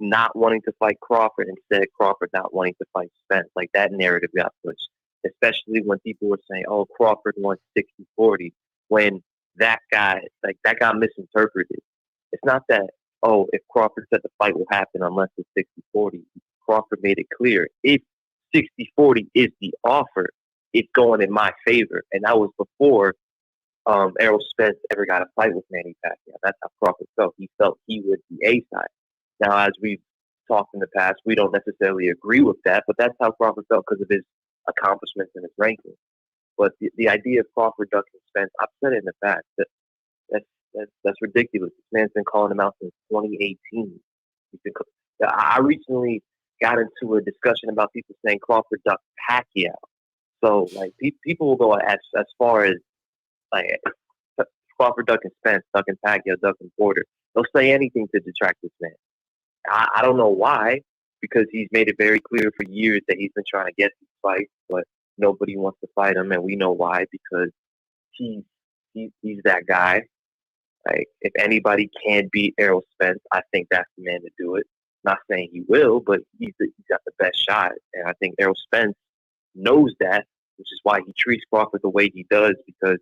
not wanting to fight Crawford, instead Crawford not wanting to fight Spence. Like that narrative got pushed, especially when people were saying, oh, Crawford wants 60-40, when that got misinterpreted. It's not that, oh, if Crawford said the fight will happen unless it's 60-40. Crawford made it clear, if 60-40 is the offer, it's going in my favor. And that was before Errol Spence ever got a fight with Manny Pacquiao. That's how Crawford felt. He felt he was the A-side. Now, as we've talked in the past, we don't necessarily agree with that, but that's how Crawford felt because of his accomplishments and his ranking. But the idea of Crawford ducking Spence, I've said it in the past, that's ridiculous. This man's been calling him out since 2018. I recently got into a discussion about people saying Crawford ducked Pacquiao. So, like, people will go as far as, like, Crawford ducking Spence, ducking Pacquiao, ducking Porter. They'll say anything to detract this man. I don't know why, because he's made it very clear for years that he's been trying to get these fights, but nobody wants to fight him, and we know why, because he's that guy. Like, if anybody can beat Errol Spence, I think that's the man to do it. Not saying he will, but he's got the best shot, and I think Errol Spence knows that, which is why he treats Crawford the way he does, because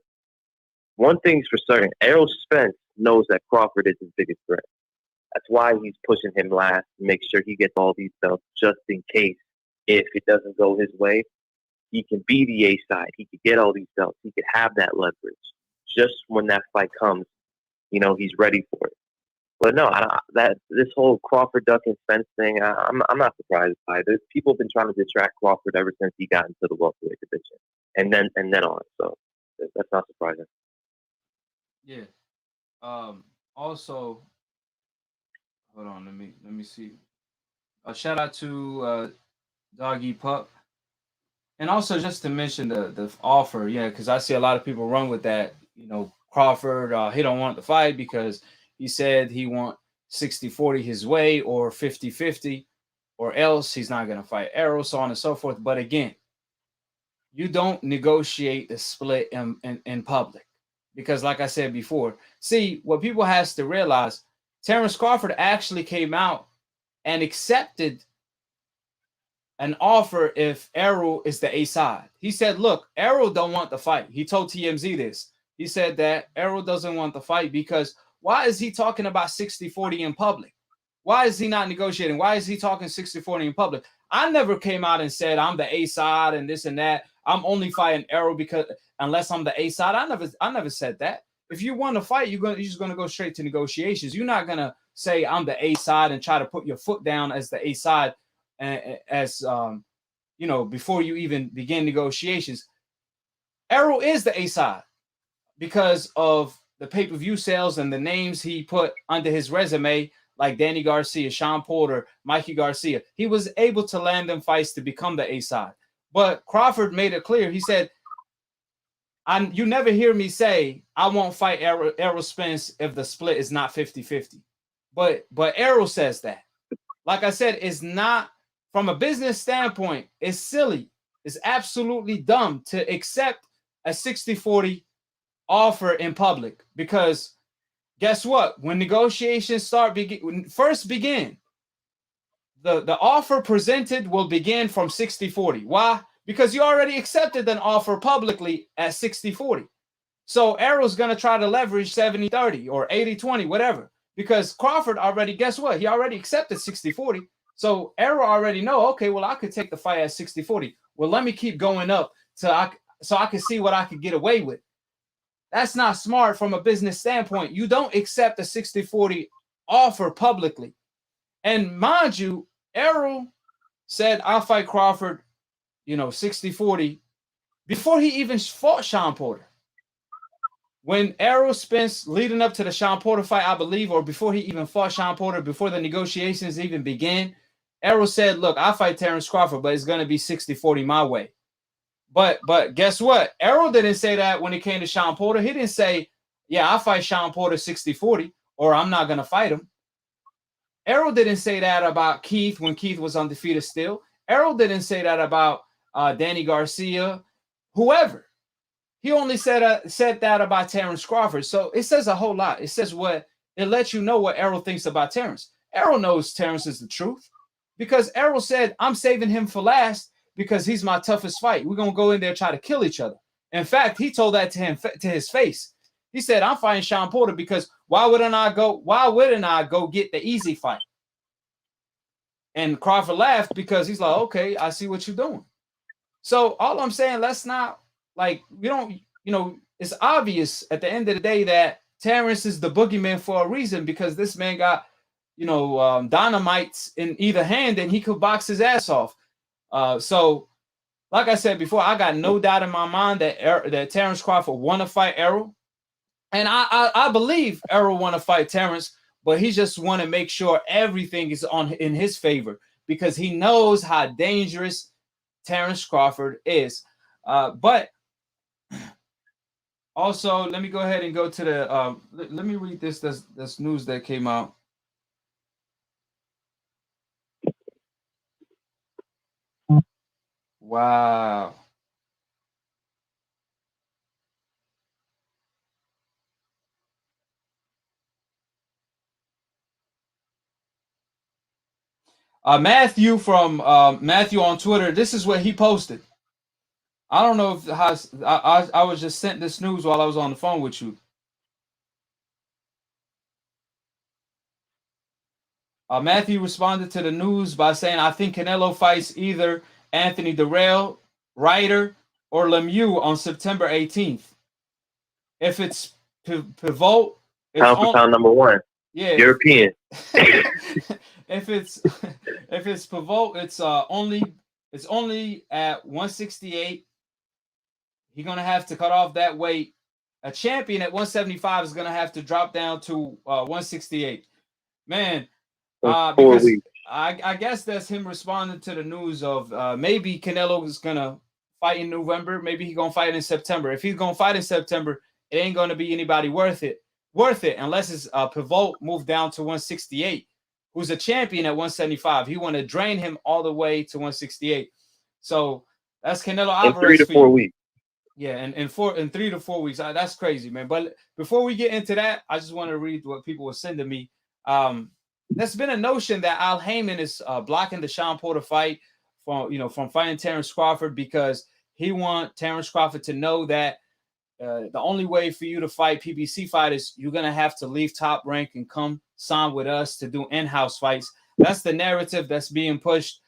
one thing's for certain, Errol Spence knows that Crawford is his biggest threat. That's why he's pushing him last to make sure he gets all these belts, just in case if it doesn't go his way, he can be the A-side. He could get all these belts. He could have that leverage. Just when that fight comes, he's ready for it. But no, this whole Crawford duck and Spence thing, I'm not surprised by it. People have been trying to distract Crawford ever since he got into the welterweight division, and then on. So that's not surprising. Yeah. Also, hold on. Let me see. A shout out to Doggy Pup, and also just to mention the offer. Yeah, because I see a lot of people run with that. You know, Crawford, he don't want the fight because he said he want 60-40 his way or 50-50, or else he's not going to fight Errol, so on and so forth. But again, you don't negotiate the split in public because, like I said before, see, what people has to realize, Terrence Crawford actually came out and accepted an offer if Errol is the A side. He said, look, Errol don't want the fight. He told TMZ this. He said that Errol doesn't want the fight because why is he talking about 60-40 in public? Why is he not negotiating? Why is he talking 60-40 in public? I never came out and said I'm the A side and this and that. I'm only fighting Errol because unless I'm the A side. I never said that. If you want to fight, you're just gonna go straight to negotiations. You're not gonna say I'm the A side and try to put your foot down as the A side, as you know, before you even begin negotiations. Errol is the A side because of the pay-per-view sales and the names he put under his resume, like Danny Garcia, Sean Porter, Mikey Garcia. He was able to land them fights to become the A side. But Crawford made it clear. He said, you never hear me say I won't fight Errol Spence if the split is not 50-50. But Errol says that. Like I said, it's not, from a business standpoint, it's silly. It's absolutely dumb to accept a 60-40 offer in public, because guess what? When negotiations first begin, the offer presented will begin from 60-40. Why? Because you already accepted an offer publicly at 60-40. So Errol's going to try to leverage 70-30 or 80-20, whatever, because Crawford already, guess what? He already accepted 60-40. So Errol already know, okay, well, I could take the fight at 60-40. Well, let me keep going up so I can see what I could get away with. That's not smart from a business standpoint. You don't accept a 60-40 offer publicly. And mind you, Errol said, I'll fight Crawford, 60-40 before he even fought Sean Porter. When Errol Spence, leading up to the Sean Porter fight, I believe, or before he even fought Sean Porter, before the negotiations even began, Errol said, look, I'll fight Terrence Crawford, but it's going to be 60-40 my way. But guess what? Errol didn't say that when it came to Sean Porter. He didn't say, yeah, I'll fight Sean Porter 60-40, or I'm not going to fight him. Errol didn't say that about Keith when Keith was undefeated still. Errol didn't say that about Danny Garcia, whoever. He only said that about Terrence Crawford. So it says a whole lot. It lets you know what Errol thinks about Terrence. Errol knows Terrence is the truth, because Errol said, I'm saving him for last because he's my toughest fight. We're going to go in there and try to kill each other. In fact, he told that to his face. He said, I'm fighting Sean Porter because why wouldn't I go get the easy fight? And Crawford laughed because he's like, okay, I see what you're doing. So all I'm saying, let's not, it's obvious at the end of the day that Terrence is the boogeyman for a reason, because this man got, dynamites in either hand and he could box his ass off. So like I said before, I got no doubt in my mind that Terrence Crawford want to fight Errol. And I believe Errol want to fight Terrence, but he just want to make sure everything is in his favor, because he knows how dangerous Terrence Crawford is. But also, let me go ahead and go to the let me read this news that came out. Wow. Matthew from Matthew on Twitter, this is what he posted. I don't know if I was just sent this news while I was on the phone with you. Matthew responded to the news by saying, I think Canelo fights either Anthony Durrell, Ryder, or Lemieux on September 18th. If it's Pivot, pound for pound number one. Yeah. European. if it's provoked, it's only at 168. He's gonna have to cut off that weight. A champion at 175 is gonna have to drop down to 168. Man, because I guess that's him responding to the news of maybe Canelo is gonna fight in November. Maybe he's gonna fight in September. If he's gonna fight in September, it ain't gonna be anybody worth it unless it's Pivot moved down to 168, who's a champion at 175. He want to drain him all the way to 168. So that's Canelo Alvarez in 3 to 4 weeks. Yeah, in 3 to 4 weeks. That's crazy, man. But before we get into that, I just want to read what people were sending me. There's been a notion that Al Haymon is blocking the Sean Porter fight from fighting Terence Crawford because he want Terence Crawford to know that the only way for you to fight PBC fighters, you're gonna have to leave Top Rank and come sign with us to do in-house fights. That's the narrative that's being pushed.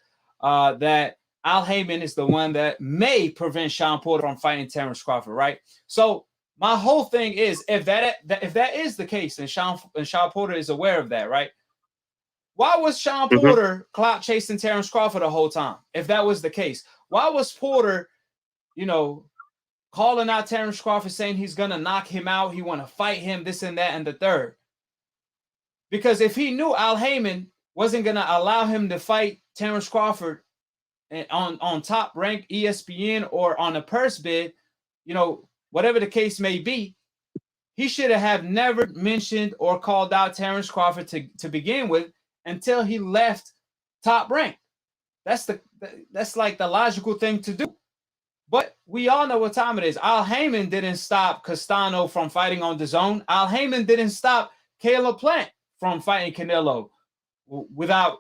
That Al Haymon is the one that may prevent Sean Porter from fighting Terence Crawford, right? So my whole thing is, if that is the case, and Sean Porter is aware of that, right? Why was Sean Porter clout chasing Terence Crawford the whole time? If that was the case, why was Porter, calling out Terence Crawford saying he's gonna knock him out, he want to fight him, this and that and the third? Because if he knew Al Haymon wasn't gonna allow him to fight Terence Crawford on Top Rank, ESPN, or on a purse bid, whatever the case may be, he should have never mentioned or called out Terence Crawford to begin with until he left Top Rank. That's like the logical thing to do. But we all know what time it is. Al Haymon didn't stop Castano from fighting on DAZN. Al Haymon didn't stop Caleb Plant from fighting Canelo without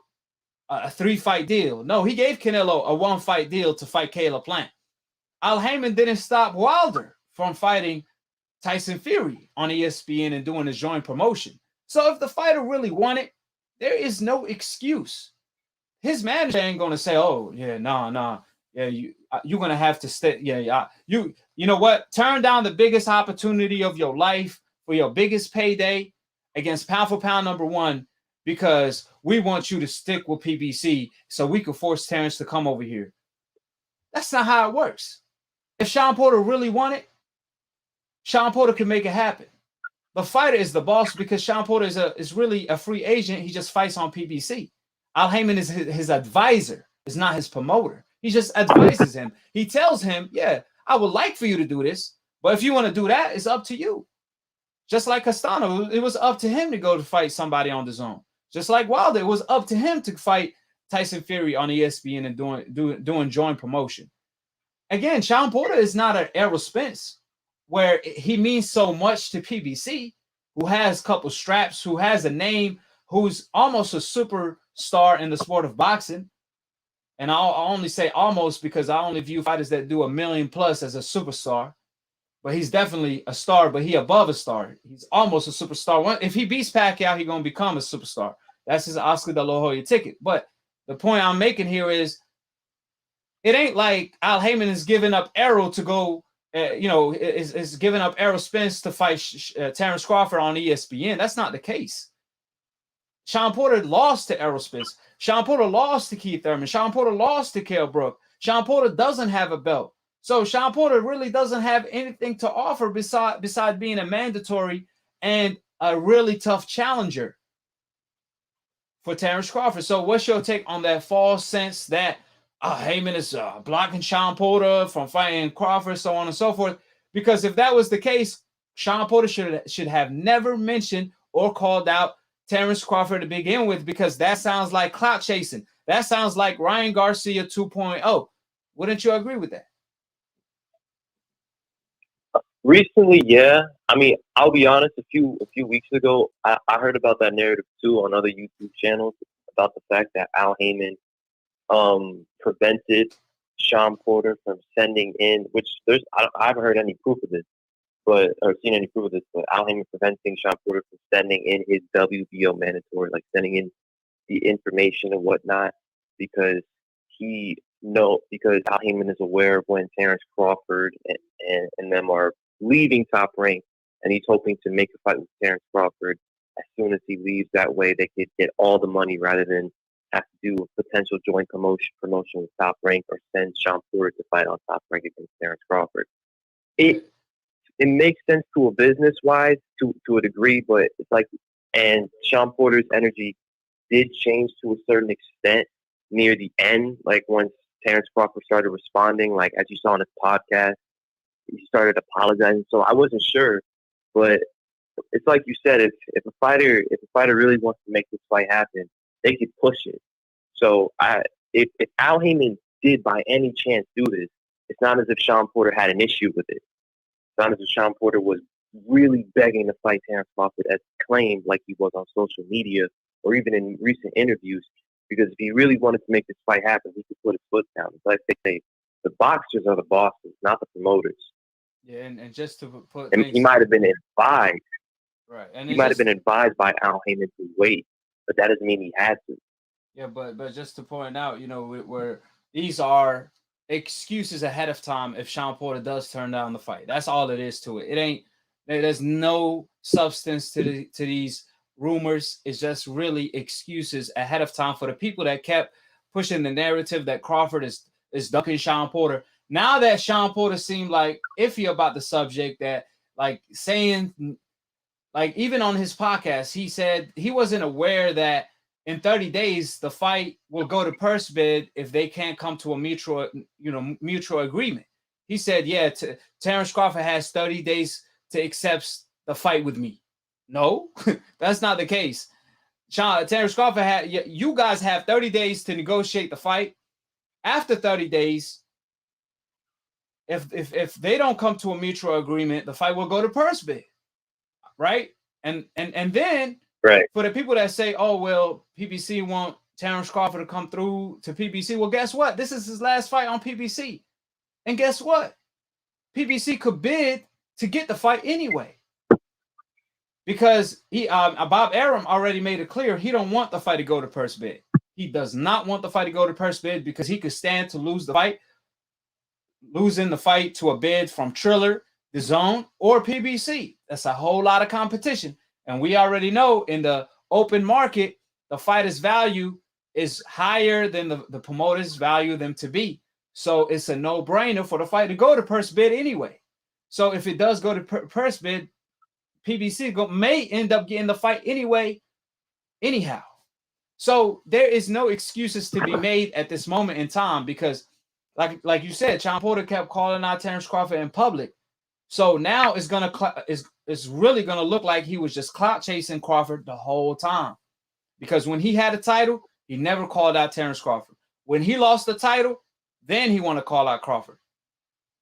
a 3-fight deal. No, he gave Canelo a 1-fight deal to fight Caleb Plant. Al Haymon didn't stop Wilder from fighting Tyson Fury on ESPN and doing his joint promotion. So if the fighter really wanted, there is no excuse. His manager ain't going to say, oh, yeah, nah. Yeah, you're going to have to stay. Yeah. You know what? Turn down the biggest opportunity of your life for your biggest payday against pound for pound number 1 because we want you to stick with PBC so we can force Terence to come over here. That's not how it works. If Sean Porter really wanted, Sean Porter can make it happen. The fighter is the boss because Sean Porter is really a free agent. He just fights on PBC. Al Haymon is his advisor. Is not his promoter. He just advises him. He tells him, yeah, I would like for you to do this, but if you want to do that, it's up to you. Just like Castano, it was up to him to go to fight somebody on DAZN. Just like Wilder, it was up to him to fight Tyson Fury on ESPN and doing joint promotion. Again, Sean Porter is not an Errol Spence where he means so much to PBC, who has a couple straps, who has a name, who's almost a superstar in the sport of boxing. And I'll only say almost because I only view fighters that do $1 million+ as a superstar. But he's definitely a star, but he above a star. He's almost a superstar. If he beats Pacquiao, he's going to become a superstar. That's his Oscar de la Hoya ticket. But the point I'm making here is it ain't like Al Haymon is giving up Errol to go, is giving up Errol Spence to fight Terence Crawford on ESPN. That's not the case. Sean Porter lost to Errol Spence. Sean Porter lost to Keith Thurman. Sean Porter lost to Kell Brook. Sean Porter doesn't have a belt. So Sean Porter really doesn't have anything to offer besides being a mandatory and a really tough challenger for Terence Crawford. So what's your take on that false sense that Haymon is blocking Sean Porter from fighting Crawford, so on and so forth? Because if that was the case, Sean Porter should have never mentioned or called out Terence Crawford to begin with, because that sounds like clout chasing. That sounds like Ryan Garcia 2.0. Wouldn't you agree with that? Recently, yeah. I mean, I'll be honest. A few weeks ago, I heard about that narrative too on other YouTube channels about the fact that Al Haymon prevented Sean Porter from sending in, which I haven't heard any proof of this, or seen any proof of this, but Al Haymon preventing Sean Porter from sending in his WBO mandatory, like sending in the information and whatnot, because Al Haymon is aware of when Terence Crawford and them are leaving Top Rank, and he's hoping to make a fight with Terence Crawford as soon as he leaves. That way they could get all the money rather than have to do a potential joint promotion with Top Rank or send Sean Porter to fight on Top Rank against Terrence Crawford. It makes sense to a business wise to a degree, but it's like, and Sean Porter's energy did change to a certain extent near the end, like once Terrence Crawford started responding, like as you saw on his podcast, he started apologizing. So I wasn't sure, but it's like you said, if a fighter really wants to make this fight happen, they could push it. So if Al Haymon did by any chance do this, it's not as if Sean Porter had an issue with it. It's not as if Sean Porter was really begging to fight Terrence Crawford as claimed like he was on social media or even in recent interviews. Because if he really wanted to make this fight happen, he could put his foot down. It's like they say, the boxers are the bosses, not the promoters. Yeah, and just to put and he might have been advised. Right. And he might have been advised by Al Haymon to wait, but that doesn't mean he had to. Yeah, but just to point out, where these are excuses ahead of time if Sean Porter does turn down the fight. That's all it is to it. It ain't, there's no substance to these rumors. It's just really excuses ahead of time for the people that kept pushing the narrative that Crawford is ducking Sean Porter. Now that Sean Porter seemed like iffy about the subject, that like saying, like even on his podcast, he said he wasn't aware that in 30 days the fight will go to purse bid if they can't come to a mutual agreement. He said, yeah, Terrence Crawford has 30 days to accept the fight with me. No, that's not the case. Terrence Crawford had, you guys have 30 days to negotiate the fight. After 30 days, if they don't come to a mutual agreement, the fight will go to purse bid, right? And then, right, for the people that say, oh, well, PBC want Terrence Crawford to come through to PBC. Well, guess what? This is his last fight on PBC. And guess what? PBC could bid to get the fight anyway. Because Bob Arum already made it clear he don't want the fight to go to purse bid. He does not want the fight to go to purse bid because he could stand to lose the fight, losing the fight to a bid from Triller, The Zone, or PBC. That's a whole lot of competition. And we already know in the open market, the fighter's value is higher than the promoters value them to be. So it's a no-brainer for the fight to go to purse bid anyway. So if it does go to purse bid, PBC may end up getting the fight anyway, anyhow. So there is no excuses to be made at this moment in time because, like you said, Sean Porter kept calling out Terrence Crawford in public. So now it's really gonna look like he was just clout chasing Crawford the whole time. Because when he had a title, he never called out Terrence Crawford. When he lost the title, then he want to call out Crawford.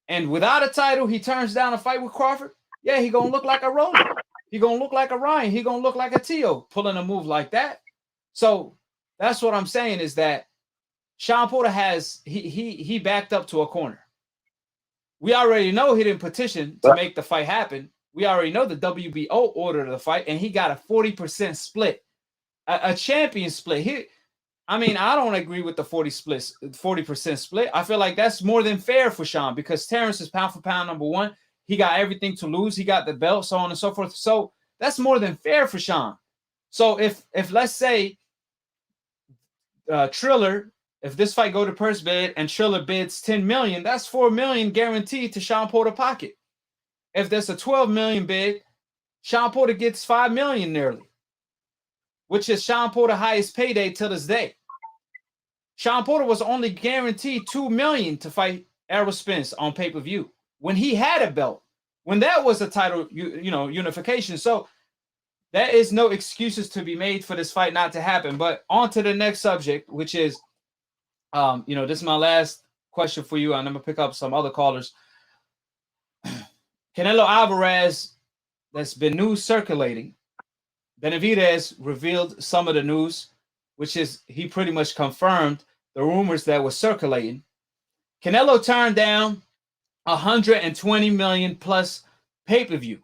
And without a title, he turns down a fight with Crawford. Yeah, he gonna look like a Roller. He gonna look like a Ryan. He gonna look like a Tio pulling a move like that. So that's what I'm saying is that Sean Porter has he backed up to a corner. We already know he didn't petition to make the fight happen. We already know the WBO ordered the fight, and he got a 40% split, a champion split. I don't agree with the 40% split. I feel like that's more than fair for Sean because Terrence is pound for pound number one. He got everything to lose. He got the belt, so on and so forth. So that's more than fair for Sean. So if let's say Triller, if this fight go to purse bid and Triller bids 10 million, that's 4 million guaranteed to Sean Porter pocket. If there's a 12 million bid, Sean Porter gets 5 million nearly, which is Sean Porter's highest payday till this day. Sean Porter was only guaranteed 2 million to fight Errol Spence on pay-per-view when he had a belt, when that was a title, unification. So there is no excuses to be made for this fight not to happen. But on to the next subject, which is, this is my last question for you, and I'm gonna pick up some other callers. Canelo Alvarez, that's been news circulating. Benavidez revealed some of the news, which is he pretty much confirmed the rumors that were circulating. Canelo turned down 120 million plus pay-per-view,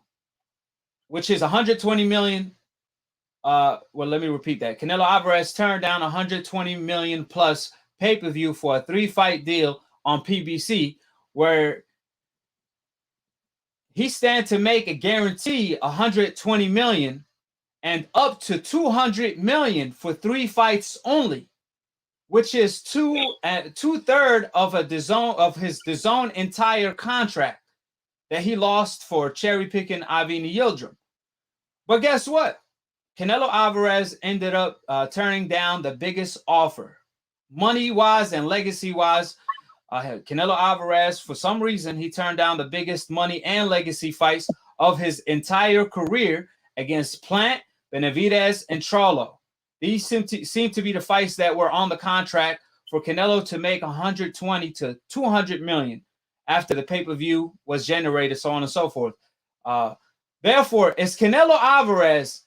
which is 120 million. Let me repeat that. Canelo Alvarez turned down 120 million plus pay-per-view for a 3-fight deal on PBC, where he stands to make a guarantee 120 million and up to $200 million for 3 fights only, which is two-thirds of his DAZN entire contract that he lost for cherry picking Avni Yildirim. But guess what? Canelo Alvarez ended up turning down the biggest offer, money-wise and legacy-wise. Canelo Alvarez, for some reason, he turned down the biggest money and legacy fights of his entire career against Plant, Benavidez, and Charlo. These seem to be the fights that were on the contract for Canelo to make 120 to 200 million after the pay-per-view was generated, so on and so forth. Therefore, is Canelo Alvarez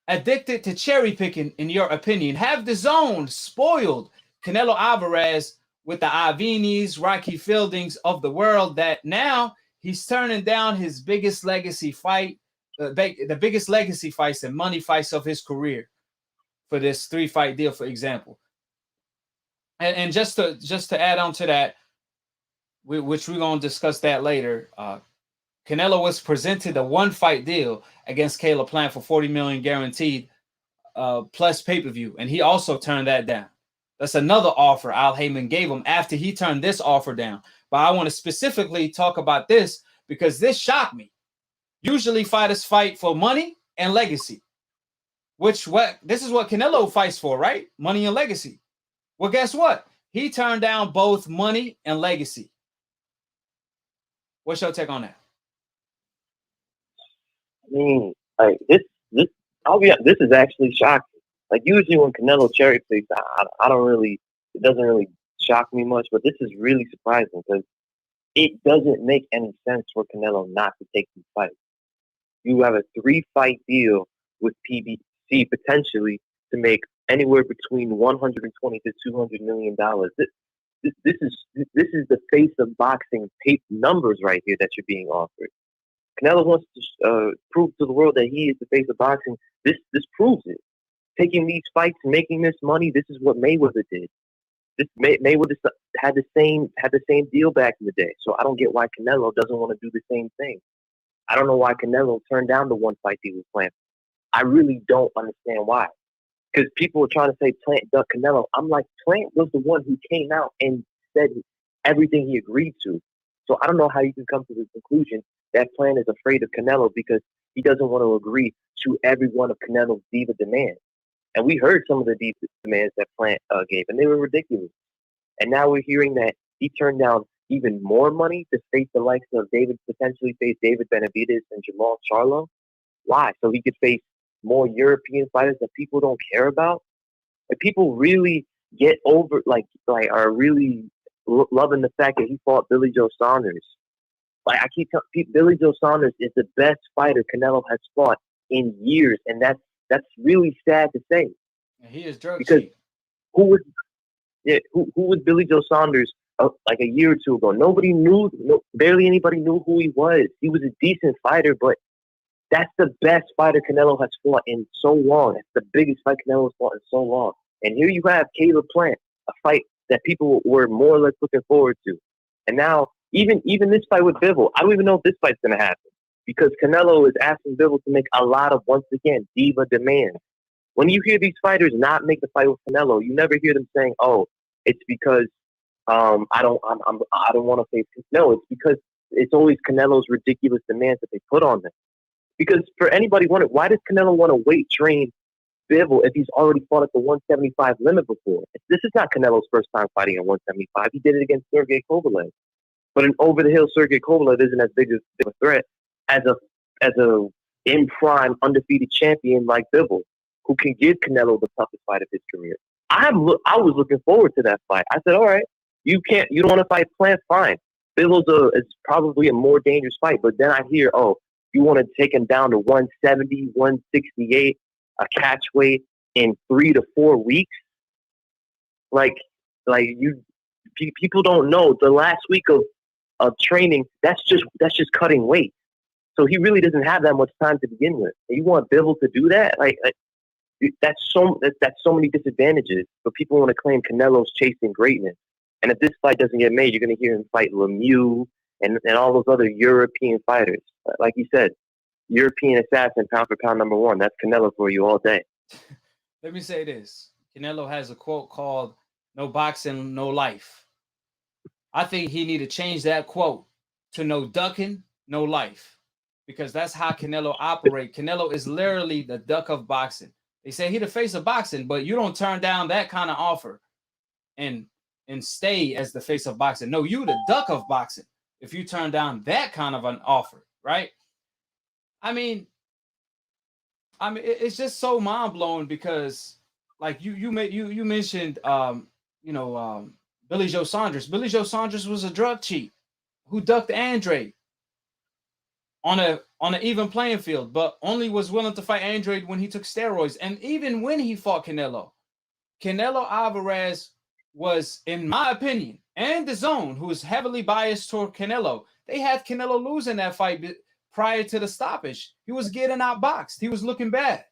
addicted to cherry picking, in your opinion? Have DAZN spoiled Canelo Alvarez with the Avnis, Rocky Fieldings of the world, that now he's turning down his biggest legacy fight, the biggest legacy fights and money fights of his career for this 3-fight deal, for example? And just to add on to that, which we're going to discuss that later, Canelo was presented a 1-fight deal against Caleb Plant for $40 million guaranteed, plus pay-per-view, and he also turned that down. That's another offer Al Haymon gave him after he turned this offer down. But I want to specifically talk about this because this shocked me. Usually fighters fight for money and legacy, this is what Canelo fights for, right? Money and legacy. Well, guess what? He turned down both money and legacy. What's your take on that? I mean, like this is actually shocking. Like usually when Canelo cherry picks, it doesn't really shock me much, but this is really surprising because it doesn't make any sense for Canelo not to take these fights. You have a 3-fight deal with PBC potentially to make anywhere between 120 to 200 million dollars. This is the face of boxing numbers right here that you're being offered. Canelo wants to prove to the world that he is the face of boxing. This proves it. Taking these fights, making this money. This is what Mayweather did. Mayweather had the same deal back in the day. So I don't get why Canelo doesn't want to do the same thing. I don't know why Canelo turned down the 1-fight deal with Plant. I really don't understand why. Because people were trying to say Plant ducked Canelo. I'm like, Plant was the one who came out and said everything he agreed to. So I don't know how you can come to the conclusion that Plant is afraid of Canelo because he doesn't want to agree to every one of Canelo's diva demands. And we heard some of the diva demands that Plant gave, and they were ridiculous. And now we're hearing that he turned down even more money to face the likes of potentially face David Benavidez and Jamal Charlo. Why? So he could face more European fighters that people don't care about? Like people really get over, are really loving the fact that he fought Billy Joe Saunders. Like I keep telling people, Billy Joe Saunders is the best fighter Canelo has fought in years, and that's really sad to say. And he is drug because cheap. Who was Billy Joe Saunders like a year or two ago? Nobody knew, barely anybody knew who he was. He was a decent fighter, but that's the best fighter Canelo has fought in so long. That's the biggest fight Canelo has fought in so long. And here you have Caleb Plant, a fight that people were more or less looking forward to. And now, even this fight with Bivol, I don't even know if this fight's going to happen because Canelo is asking Bivol to make a lot of, once again, diva demands. When you hear these fighters not make the fight with Canelo, you never hear them saying, "Oh, it's because I don't want to face." No, it's because it's always Canelo's ridiculous demands that they put on them. Because for anybody wondering, why does Canelo want to weight train Bivol if he's already fought at the 175 limit before? This is not Canelo's first time fighting at 175. He did it against Sergey Kovalev. But an over-the-hill Sergey Kovalev isn't as big a threat as a in-prime undefeated champion like Bivol, who can give Canelo the toughest fight of his career. I was looking forward to that fight. I said, all right, you don't want to fight Plant, fine. Bivol's is probably a more dangerous fight. But then I hear, oh, you want to take him down to 170, 168, a catch weight in 3 to 4 weeks? People don't know the last week of training. That's just cutting weight. So he really doesn't have that much time to begin with. And you want Bivol to do that? That's so many disadvantages. But people want to claim Canelo's chasing greatness. And if this fight doesn't get made, you're going to hear him fight Lemieux and all those other European fighters. Like you said, European assassin, pound for pound #1. That's Canelo for you all day. Let me say this. Canelo has a quote called "No boxing, no life." I think he need to change that quote to "No ducking, no life," because that's how Canelo operate. Canelo is literally the duck of boxing. They say he the face of boxing, but you don't turn down that kind of offer and stay as the face of boxing. No, you the duck of boxing if you turn down that kind of an offer, right? I mean, it's just so mind blowing because, like you mentioned, Billy Joe Saunders. Billy Joe Saunders was a drug cheat who ducked Andre on an even playing field, but only was willing to fight Andre when he took steroids. And even when he fought Canelo Alvarez was, in my opinion, and the Zone, who is heavily biased toward Canelo, they had Canelo losing that fight prior to the stoppage. He was getting outboxed. He was looking bad.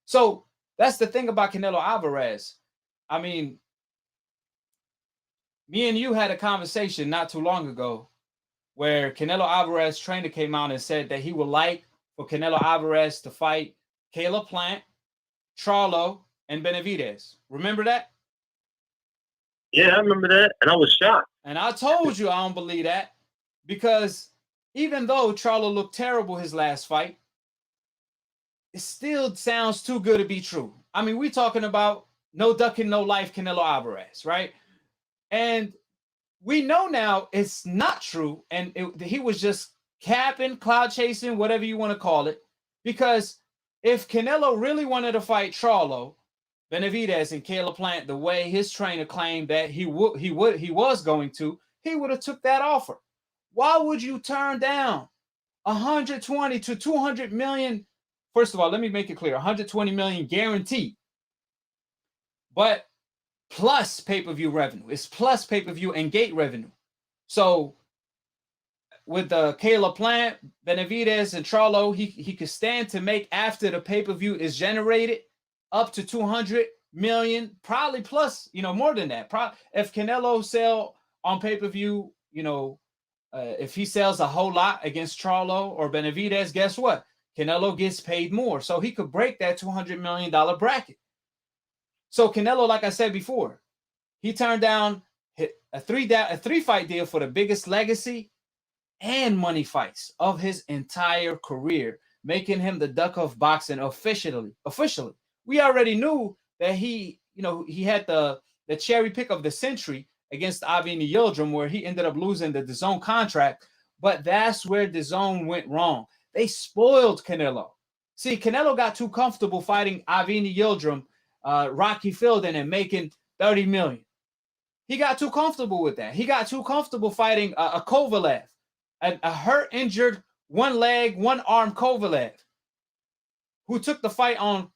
So that's the thing about Canelo Alvarez. I mean, me and you had a conversation not too long ago where Canelo Alvarez trainer came out and said that he would like for Canelo Alvarez to fight Caleb Plant, Charlo, and Benavidez. Remember that? Yeah, I remember that, and I was shocked. And I told you I don't believe that because even though Charlo looked terrible his last fight, it still sounds too good to be true. I mean, we're talking about no ducking, no life Canelo Alvarez, right? And we know now it's not true, and he was just capping, cloud chasing, whatever you want to call it, because if Canelo really wanted to fight Charlo, Benavidez, and Caleb Plant the way his trainer claimed that he was going to, he would have took that offer. Why would you turn down 120 to 200 million? First of all, let me make it clear: 120 million guaranteed, but plus pay-per-view revenue. It's plus pay-per-view and gate revenue. So with the Caleb Plant, Benavidez, and Charlo, he could stand to make, after the pay-per-view is generated, up to 200 million, probably plus, more than that. If Canelo sell on pay-per-view, if he sells a whole lot against Charlo or Benavidez, guess what? Canelo gets paid more. So he could break that $200 million bracket. So Canelo, like I said before, he turned down a three-fight deal for the biggest legacy and money fights of his entire career, making him the duck of boxing officially. We already knew that he had the cherry pick of the century against Avni Yildirim, where he ended up losing the DAZN contract. But that's where DAZN went wrong. They spoiled Canelo. See, Canelo got too comfortable fighting Avni Yildirim, Rocky Fielding, and making $30 million. He got too comfortable with that. He got too comfortable fighting a Kovalev, a hurt, injured, one leg, one arm Kovalev, who took the fight on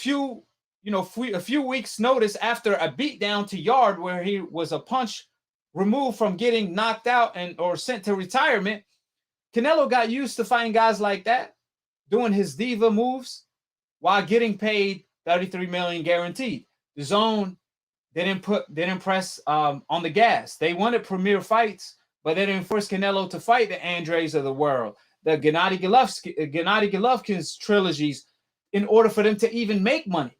a few weeks' notice after a beatdown to Yard, where he was a punch removed from getting knocked out or sent to retirement. Canelo got used to fighting guys like that, doing his diva moves while getting paid $33 million guaranteed. The Zone didn't press on the gas. They wanted premier fights, but they didn't force Canelo to fight the Andres of the world, the Gennady Golovkin's trilogies, in order for them to even make money,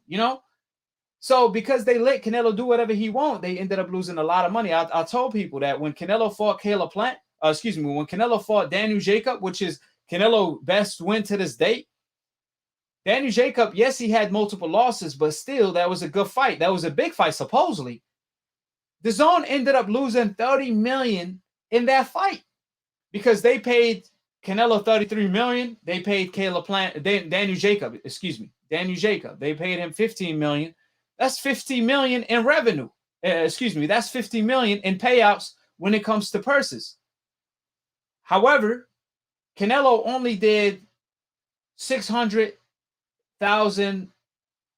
So because they let Canelo do whatever he wants, they ended up losing a lot of money. I told people that when Canelo fought when Canelo fought Daniel Jacob, which is Canelo's best win to this date, Daniel Jacob, yes, he had multiple losses, but still, that was a good fight. That was a big fight, supposedly. DAZN ended up losing $30 million in that fight because they paid Canelo $33 million. They paid Daniel Jacob. They paid him $15 million. That's $50 million in revenue. That's $50 million in payouts when it comes to purses. However, Canelo only did 600,000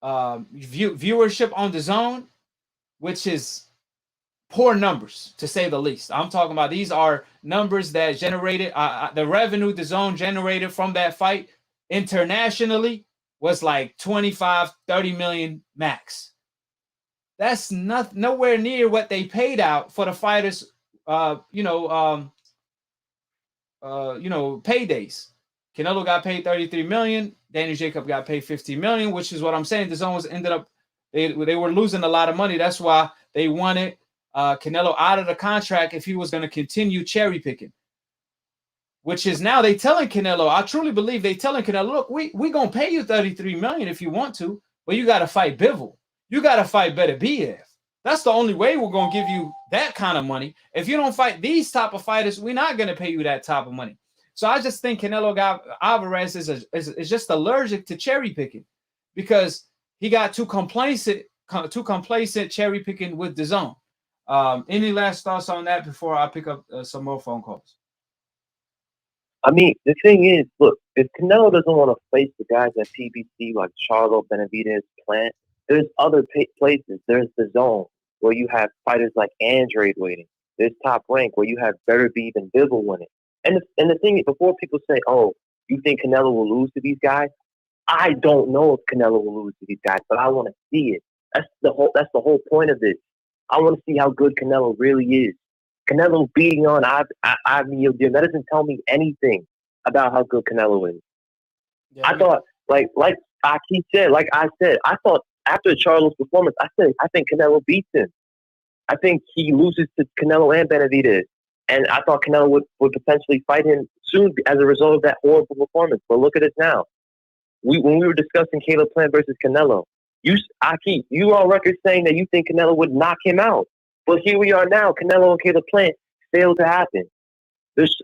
viewership on DAZN, which is poor numbers, to say the least. I'm talking about these are numbers that generated the revenue DAZN generated from that fight internationally was like 25-30 million max. That's nowhere near what they paid out for the fighters paydays. Canelo got paid $33 million. Danny Jacob got paid $15 million, which is what I'm saying. The zone was ended up they were losing a lot of money. That's why they wanted Canelo out of the contract if he was going to continue cherry picking. Which is now they telling Canelo, I truly believe they telling Canelo, look, we gonna pay you $33 million if you want to, but you got to fight Bivol. You got to fight Beterbiev. That's the only way we're gonna give you that kind of money. If you don't fight these type of fighters, we're not gonna pay you that type of money. So I just think Canelo Alvarez is just allergic to cherry picking because he got too complacent cherry picking with the zone. Any last thoughts on that before I pick up some more phone calls? I mean, the thing is, look, if Canelo doesn't want to face the guys at PBC like Charlo, Benavidez, Plant, there's other places. There's the zone where you have fighters like Andrade waiting. There's Top Rank where you have Beterbiev and Bivol winning. And the thing is, before people say, oh, you think Canelo will lose to these guys? I don't know if Canelo will lose to these guys, but I want to see it. That's the whole point of this. I want to see how good Canelo really is. Canelo beating on Ivan Yildirim, that doesn't tell me anything about how good Canelo is. Yeah, I thought, like I said, I thought after Charlo's performance, I think Canelo beats him. I think he loses to Canelo and Benavidez. And I thought Canelo would potentially fight him soon as a result of that horrible performance. But look at it now. When we were discussing Caleb Plant versus Canelo, you were on record saying that you think Canelo would knock him out. But here we are now. Canelo and Caleb Plant failed to happen.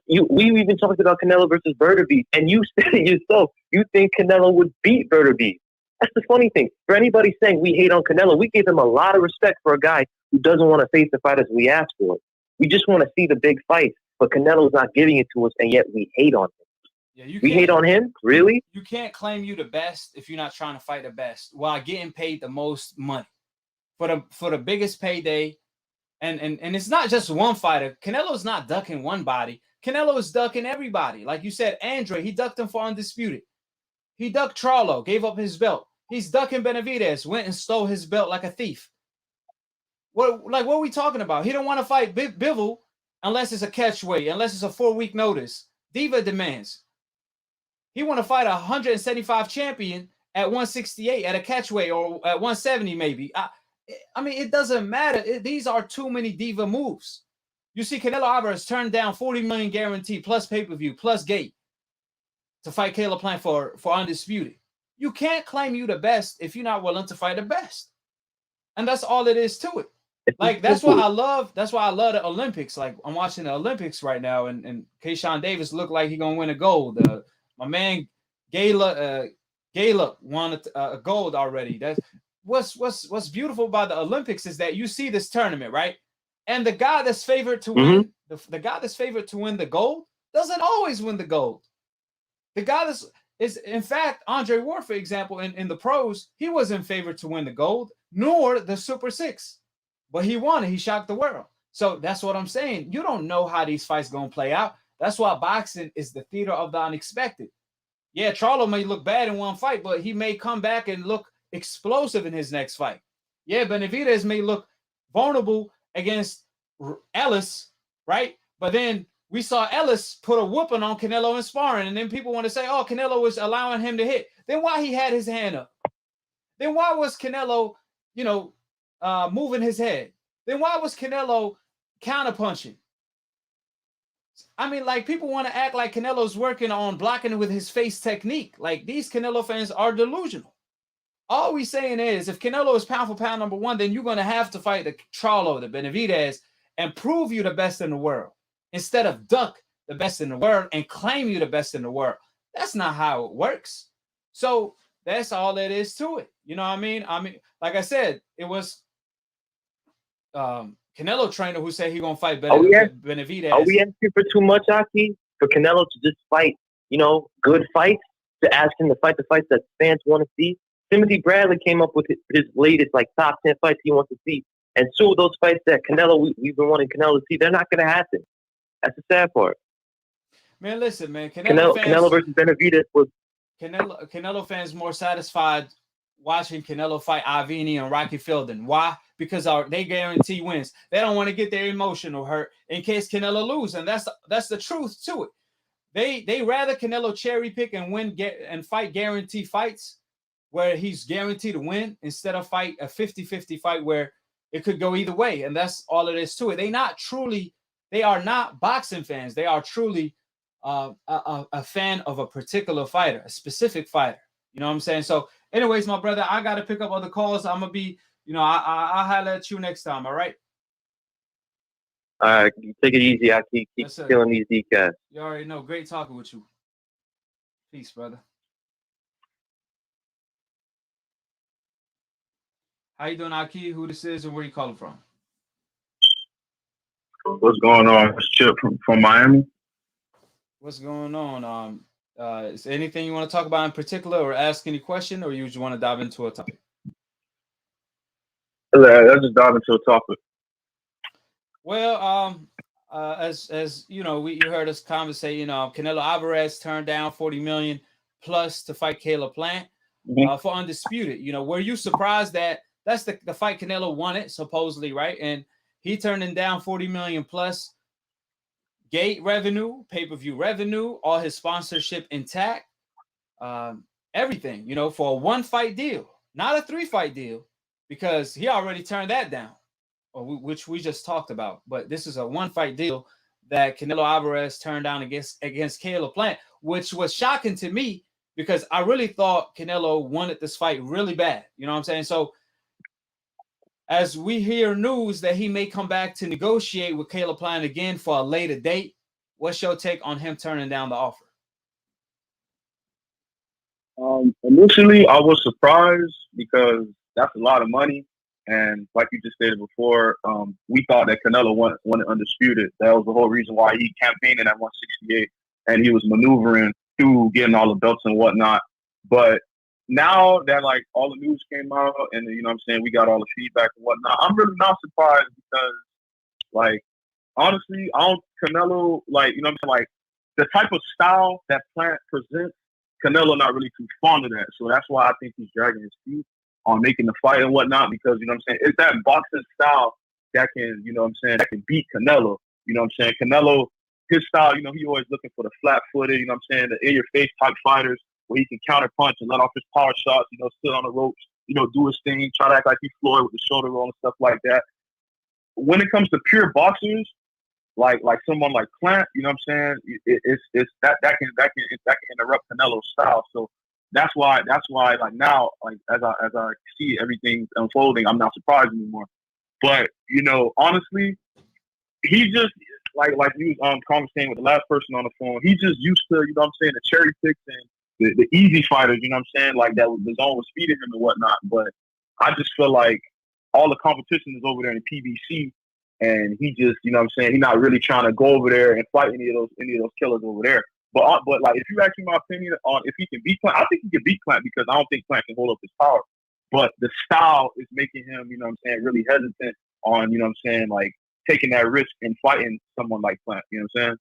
We even talked about Canelo versus Beterbiev, and you said it yourself. You think Canelo would beat Beterbiev. That's the funny thing. For anybody saying we hate on Canelo, we give him a lot of respect for a guy who doesn't want to face the fighters we ask for. We just want to see the big fights, but Canelo's not giving it to us, and yet we hate on him. Yeah, we hate on him? Really? You can't claim you the best if you're not trying to fight the best while getting paid the most money. For the biggest payday, and it's not just one fighter. Canelo's not ducking one body. Canelo is ducking everybody. Like you said, Andre, he ducked him for Undisputed. He ducked Charlo, gave up his belt. He's ducking Benavidez, went and stole his belt like a thief. What are we talking about? He don't want to fight Bivol unless it's a catch weight, unless it's a 4-week notice. Diva demands. He want to fight a 175 champion at 168 at a catch weight or at 170 maybe. I mean, it doesn't matter. These are too many diva moves. You see Canelo Alvarez turned down $40 million guarantee plus pay-per-view plus gate to fight Caleb Plant for Undisputed. You can't claim you the best if you're not willing to fight the best. And that's all it is to it. Like, that's why I love the Olympics. Like, I'm watching the Olympics right now, and Keyshawn Davis looked like he's gonna win a gold. My man Gala won a gold already. That's what's beautiful about the Olympics is that you see this tournament, right? And the guy that's favored to win, the guy that's favored to win the gold doesn't always win the gold. The guy is in fact, Andre Ward, for example, in the pros, he wasn't favored to win the gold, nor the Super Six. But he won it. He shocked the world. So that's what I'm saying. You don't know how these fights going to play out. That's why boxing is the theater of the unexpected. Yeah, Charlo may look bad in one fight, but he may come back and look explosive in his next fight. Yeah, Benavidez may look vulnerable against Ellis, right? But then we saw Ellis put a whooping on Canelo in sparring, and then people want to say, oh, Canelo was allowing him to hit. Then why he had his hand up? Then why was Canelo, moving his head? Then why was Canelo counterpunching? I mean, like, people want to act like Canelo's working on blocking with his face technique. Like, these Canelo fans are delusional. All we saying is, if Canelo is pound for pound number one, then you're going to have to fight the Charlo, the Benavidez, and prove you the best in the world instead of duck the best in the world and claim you the best in the world. That's not how it works. So that's all it is to it. You know what I mean? I mean, like I said, it was Canelo trainer who said he gonna fight Benavidez. Are we asking for too much, Aki? For Canelo to just fight, good fights? To ask him to fight the fights that fans want to see? Timothy Bradley came up with his latest top 10 fights he wants to see, and 2 of those fights that we've been wanting Canelo to see, they're not going to happen. That's the sad part. Man, listen, man. Canelo versus Benavidez was Canelo fans more satisfied watching Canelo fight Avini and Rocky Fielding. Why? Because they guarantee wins. They don't want to get their emotional hurt in case Canelo loses, and that's the truth to it. They rather Canelo cherry pick and win and fight guarantee fights where he's guaranteed to win instead of fight a 50-50 fight where it could go either way. And that's all it is to it. They are not boxing fans. They are truly a fan of a particular fighter, a specific fighter. You know what I'm saying? So anyways, my brother, I got to pick up other calls. I'm going to be, I'll holler at you next time. All right. All right. Take it easy. I keep killing these decals. You already know. Great talking with you. Peace, brother. How you doing, Aki? Who this is and where you calling from? What's going on? It's Chip from Miami. What's going on? Is there anything you want to talk about in particular or ask any question, or you just want to dive into a topic? Let's just dive into a topic. Well, as you know, you heard us conversate, Canelo Alvarez turned down $40 million plus to fight Caleb Plant for Undisputed. Were you surprised that that's the fight Canelo wanted, supposedly, right? And he turning down $40 million plus gate revenue, pay-per-view revenue, all his sponsorship intact, everything, for a 1-fight deal, not a 3-fight deal, because he already turned that down, which we just talked about. But this is a 1-fight deal that Canelo Alvarez turned down against Caleb Plant, which was shocking to me because I really thought Canelo wanted this fight really bad. You know what I'm saying? So as we hear news that he may come back to negotiate with Caleb Plant again for a later date, what's your take on him turning down the offer? Initially, I was surprised because that's a lot of money. And like you just stated before, we thought that Canelo wanted Undisputed. That was the whole reason why he campaigned at 168 and he was maneuvering through getting all the belts and whatnot. But now that like all the news came out and we got all the feedback and whatnot, I'm really not surprised because like honestly, Canelo, like, like the type of style that Plant presents, Canelo not really too fond of that. So that's why I think he's dragging his feet on making the fight and whatnot, because it's that boxing style that can, that can beat Canelo. Canelo, his style, he always looking for the flat-footed, the in-your-face type fighters where he can counter punch and let off his power shots, sit on the ropes, do his thing, try to act like he's Floyd with the shoulder roll and stuff like that. When it comes to pure boxers, like someone like Plant, it's that can interrupt Canelo's style. So that's why like now, like as I see everything unfolding, I'm not surprised anymore. But honestly, he just like you conversating with the last person on the phone, he just used to, the cherry picks and the easy fighters, like that the zone was feeding him and whatnot. But I just feel like all the competition is over there in the PBC, and he just, he's not really trying to go over there and fight any of those killers over there. But like, if you ask me my opinion on if he can beat Plant, I think he can beat Plant because I don't think Plant can hold up his power. But the style is making him, really hesitant on, like taking that risk and fighting someone like Plant. You know what I'm saying?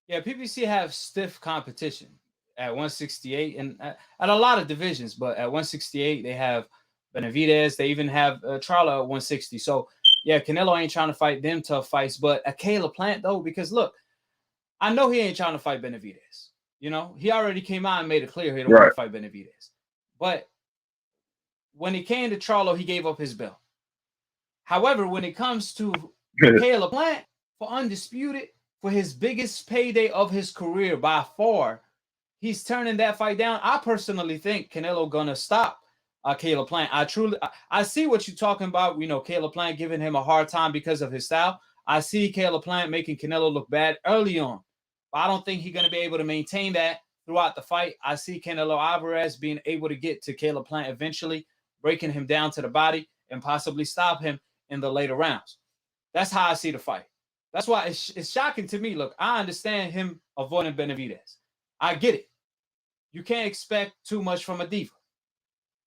Yeah, PBC have stiff competition at 168 and at a lot of divisions, but at 168 they have Benavidez. They even have Charlo at 160. So yeah, Canelo ain't trying to fight them tough fights, but a Caleb Plant though, because look, I know he ain't trying to fight Benavidez. He already came out and made it clear he don't want to fight Benavidez. But when he came to Charlo, he gave up his belt. However, when it comes to Caleb Plant for Undisputed, for his biggest payday of his career by far, he's turning that fight down. I personally think Canelo gonna stop Caleb Plant. I see what you're talking about. Caleb Plant giving him a hard time because of his style. I see Caleb Plant making Canelo look bad early on, but I don't think he's gonna be able to maintain that throughout the fight. I see Canelo Alvarez being able to get to Caleb Plant eventually, breaking him down to the body and possibly stop him in the later rounds. That's how I see the fight. That's why it's shocking to me. Look, I understand him avoiding Benavidez. I get it. You can't expect too much from a diva.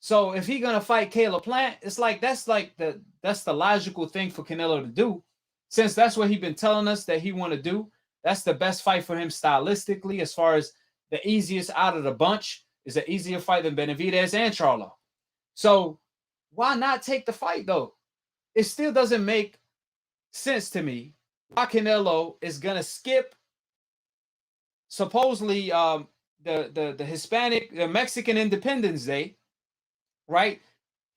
So if he's gonna fight Caleb Plant, it's like that's the logical thing for Canelo to do, since that's what he's been telling us that he want to do. That's the best fight for him stylistically, as far as the easiest out of the bunch. Is an easier fight than Benavidez and Charlo. So why not take the fight though? It still doesn't make sense to me why Canelo is gonna skip supposedly the Hispanic, the Mexican Independence Day, right?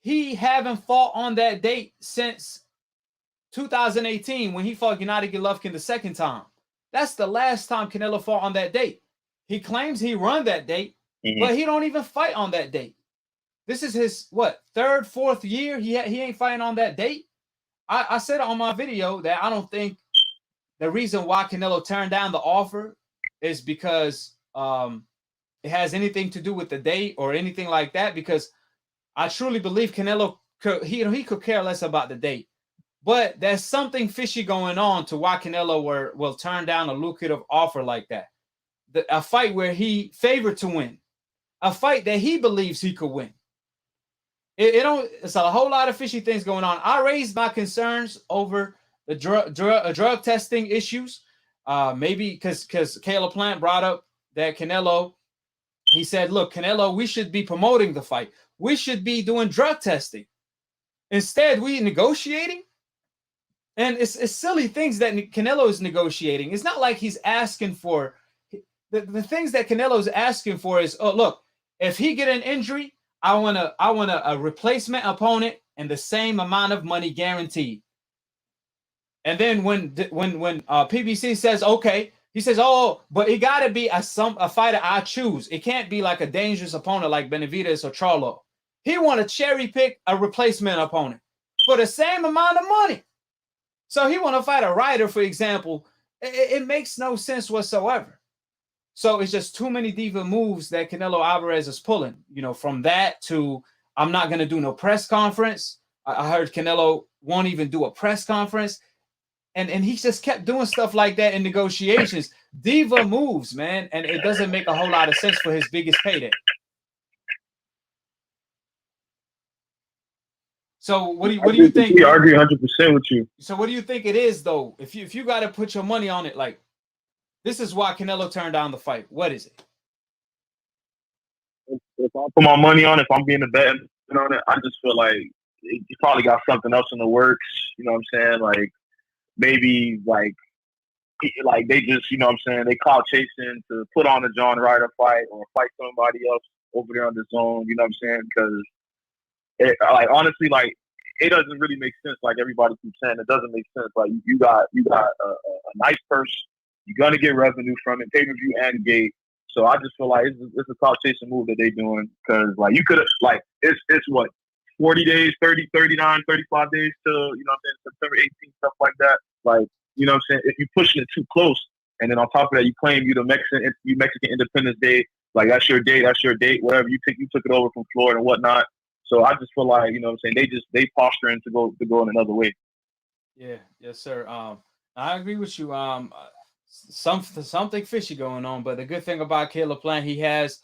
He haven't fought on that date since 2018 when he fought Gennady Golovkin the second time. That's the last time Canelo fought on that date. He claims he run that date, but he don't even fight on that date. This is his what, third, fourth year. He ain't fighting on that date. I said on my video that I don't think the reason why Canelo turned down the offer is because it has anything to do with the date or anything like that. Because I truly believe Canelo he could care less about the date. But there's something fishy going on to why Canelo will turn down a lucrative offer like that. A fight where he favored to win, a fight that he believes he could win. It's a whole lot of fishy things going on. I raised my concerns over the drug testing issues. Maybe because Caleb Plant brought up that Canelo, he said, look, Canelo, we should be promoting the fight. We should be doing drug testing. Instead, we negotiating. And it's silly things that Canelo is negotiating. It's not like he's asking for the things that Canelo is asking for is, oh, look, if he get an injury, I want a replacement opponent and the same amount of money guaranteed. And then when PBC says okay, he says, oh, but it got to be a fighter I choose. It can't be like a dangerous opponent like Benavidez or Charlo. He want to cherry pick a replacement opponent for the same amount of money. So he want to fight a Ryder, for example. It makes no sense whatsoever. So it's just too many diva moves that Canelo Alvarez is pulling. You know, from that to I'm not going to do no press conference. I heard Canelo won't even do a press conference. And he just kept doing stuff like that in negotiations. Diva moves, man. And it doesn't make a whole lot of sense for his biggest payday. So what do you think? I agree 100% with you. So what do you think it is, though? If you got to put your money on it, like, this is why Canelo turned down the fight. What is it? If I put my money on it, if I'm being a bet on it, I just feel like he probably got something else in the works. You know what I'm saying? Like maybe like they just, you know what I'm saying, they call chasing to put on a John Ryder fight or fight somebody else over there on the zone. You know what I'm saying? Because like honestly, like it doesn't really make sense. Like everybody keeps saying, it doesn't make sense. Like you got a nice purse. You're gonna get revenue from it, pay-per-view and gate. So I just feel like it's a clout chasing move that they're doing because like you could have like it's what 40 days, 30, 39, 35 days to, you know what I'm saying, September 18th, stuff like that. Like, you know what I'm saying, if you're pushing it too close and then on top of that you claim you Mexican Independence Day, like that's your date, whatever you took it over from Florida and whatnot. So I just feel like, you know what I'm saying, they posturing to go in another way. Yeah, yes, sir. I agree with you. Something fishy going on, but the good thing about Caleb Plant, he has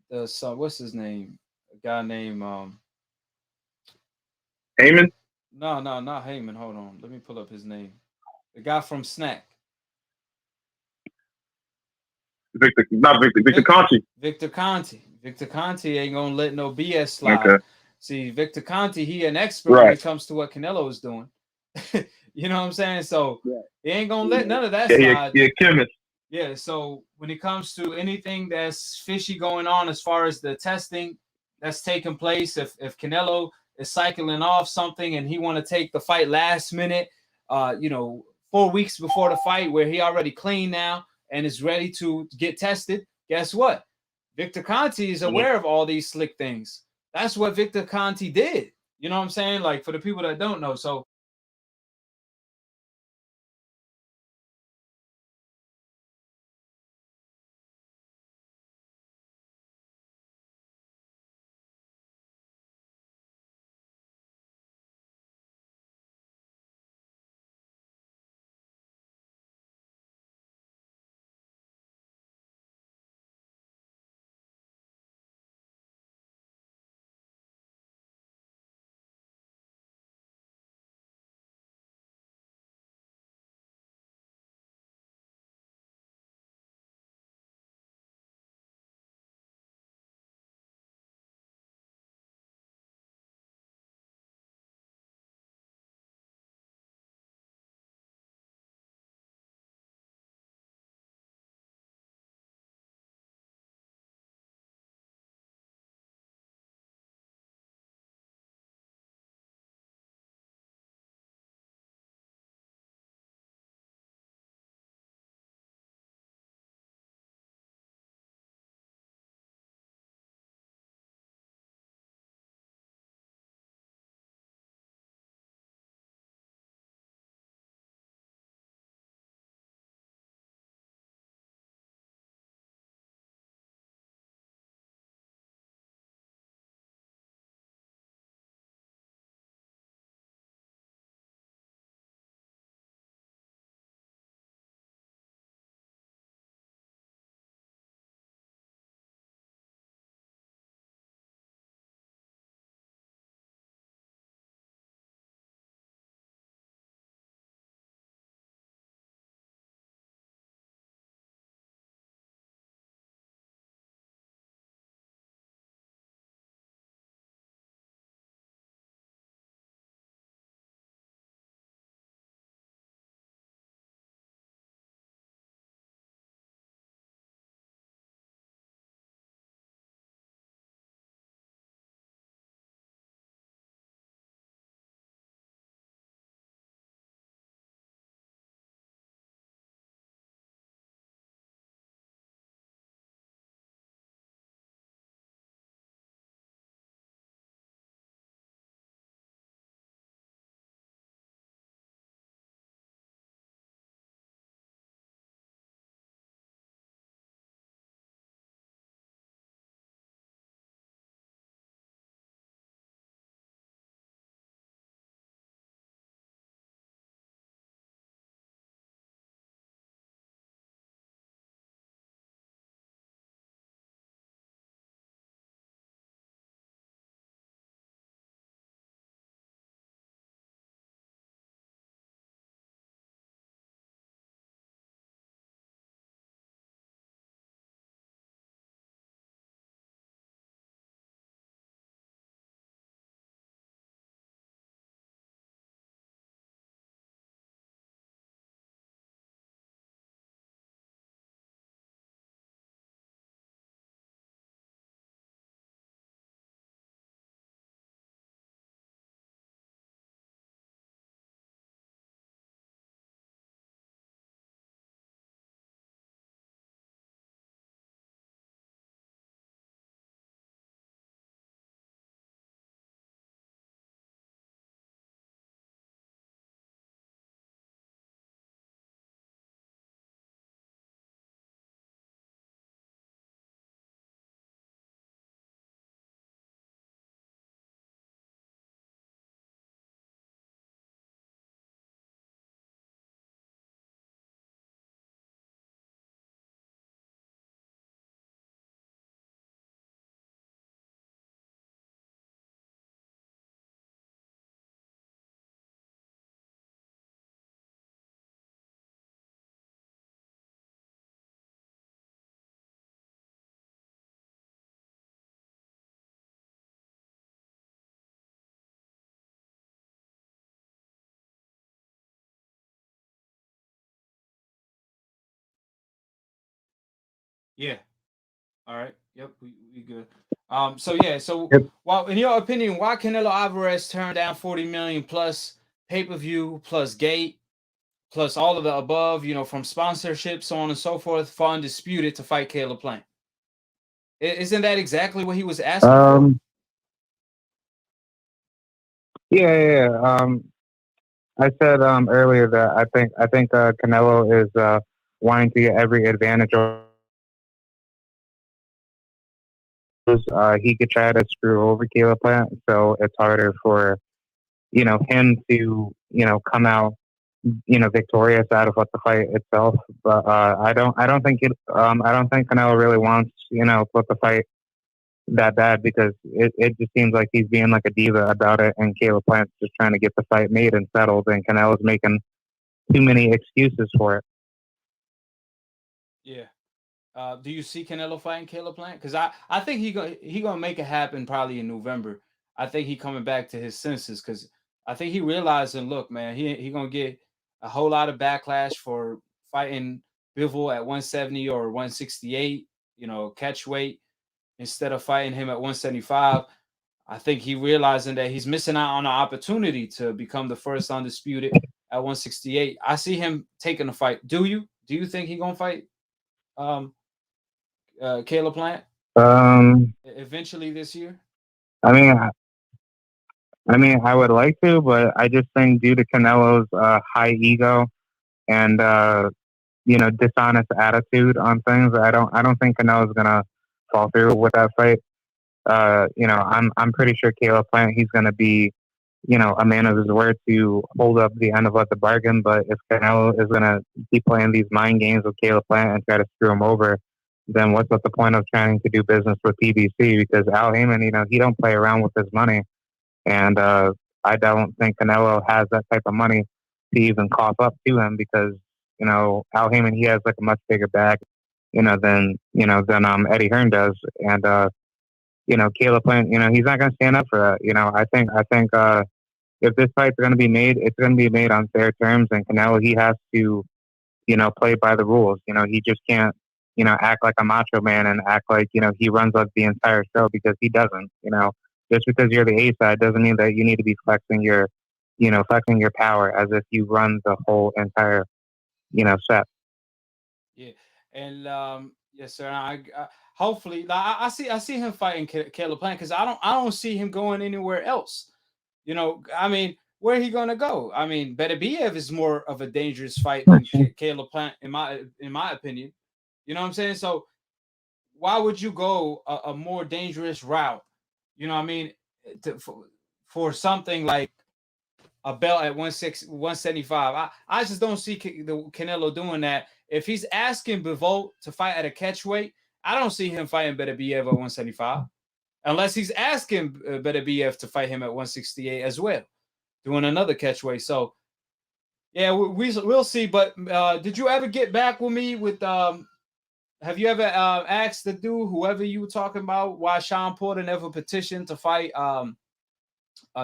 what's his name? A guy named Haymon? No, not Haymon. Hold on. Let me pull up his name. The guy from Snack. Victor Conte. Victor Conte. Victor Conte ain't gonna let no BS slide. Okay. See, Victor Conte, he an expert when it comes to what Canelo is doing. You know what I'm saying? So he ain't gonna let none of that slide. Yeah, chemist. Yeah, so when it comes to anything that's fishy going on as far as the testing that's taking place, if Canelo is cycling off something and he want to take the fight last minute, 4 weeks before the fight where he already clean now and is ready to get tested, guess what? Victor Conte is aware of all these slick things. That's what Victor Conte did. You know what I'm saying? Like, for the people that don't know. So Yeah. All right. Yep. We good. So yeah. So, Yep. well, in your opinion, why Canelo Alvarez turned down 40 million plus pay-per-view plus gate plus all of the above? You know, from sponsorship, so on and so forth, for Undisputed to fight Caleb Plant. Isn't that exactly what he was asking for? Yeah. I said earlier that I think Canelo is wanting to get every advantage. He could try to screw over Caleb Plant, so it's harder for him to come out victorious out of what the fight itself. But I don't think Canelo really wants put the fight that bad because it just seems like he's being like a diva about it, and Caleb Plant's just trying to get the fight made and settled, and Canelo's making too many excuses for it. Yeah. Do you see Canelo fighting Caleb Plant? Because I think he gonna make it happen probably in November. I think he coming back to his senses because I think he realizing, look, man, he gonna get a whole lot of backlash for fighting Bivol at 170 or 168, catch weight instead of fighting him at 175. I think he realizing that he's missing out on an opportunity to become the first undisputed at 168. I see him taking the fight. Do you? Do you think he gonna fight Caleb Plant eventually this year? I mean, I would like to, but I just think due to Canelo's high ego and dishonest attitude on things, I don't think Canelo's gonna fall through with that fight. I'm pretty sure Caleb Plant, he's gonna be a man of his word to hold up the end of the bargain. But if Canelo is gonna keep playing these mind games with Caleb Plant and try to screw him over, then what's the point of trying to do business with PBC? Because Al Haymon, he don't play around with his money. And I don't think Canelo has that type of money to even cough up to him because, Al Haymon, he has like a much bigger bag, than Eddie Hearn does. And, Caleb Plant, he's not going to stand up for that. I think if this fight's going to be made, it's going to be made on fair terms. And Canelo, he has to, play by the rules. He just can't, act like a macho man and act like, he runs up the entire show because he doesn't, Just because you're the A side doesn't mean that you need to be flexing your power as if you run the whole entire, set. Yeah, and yes, sir. Hopefully, I see him fighting Caleb Plant because I don't see him going anywhere else. I mean, where he gonna go? I mean, Beterbiev is more of a dangerous fight than Caleb Plant in my opinion. You know what I'm saying? So why would you go a more dangerous route? You know what I mean? For something like a belt at 175. I just don't see the Canelo doing that. If he's asking Bivol to fight at a catch weight, I don't see him fighting Beterbiev at 175. Unless he's asking Beterbiev to fight him at 168 as well, doing another catch weight. So, yeah, we'll see. But did you ever get back with me with have you ever asked the dude, whoever you were talking about, why Sean Porter never petitioned to fight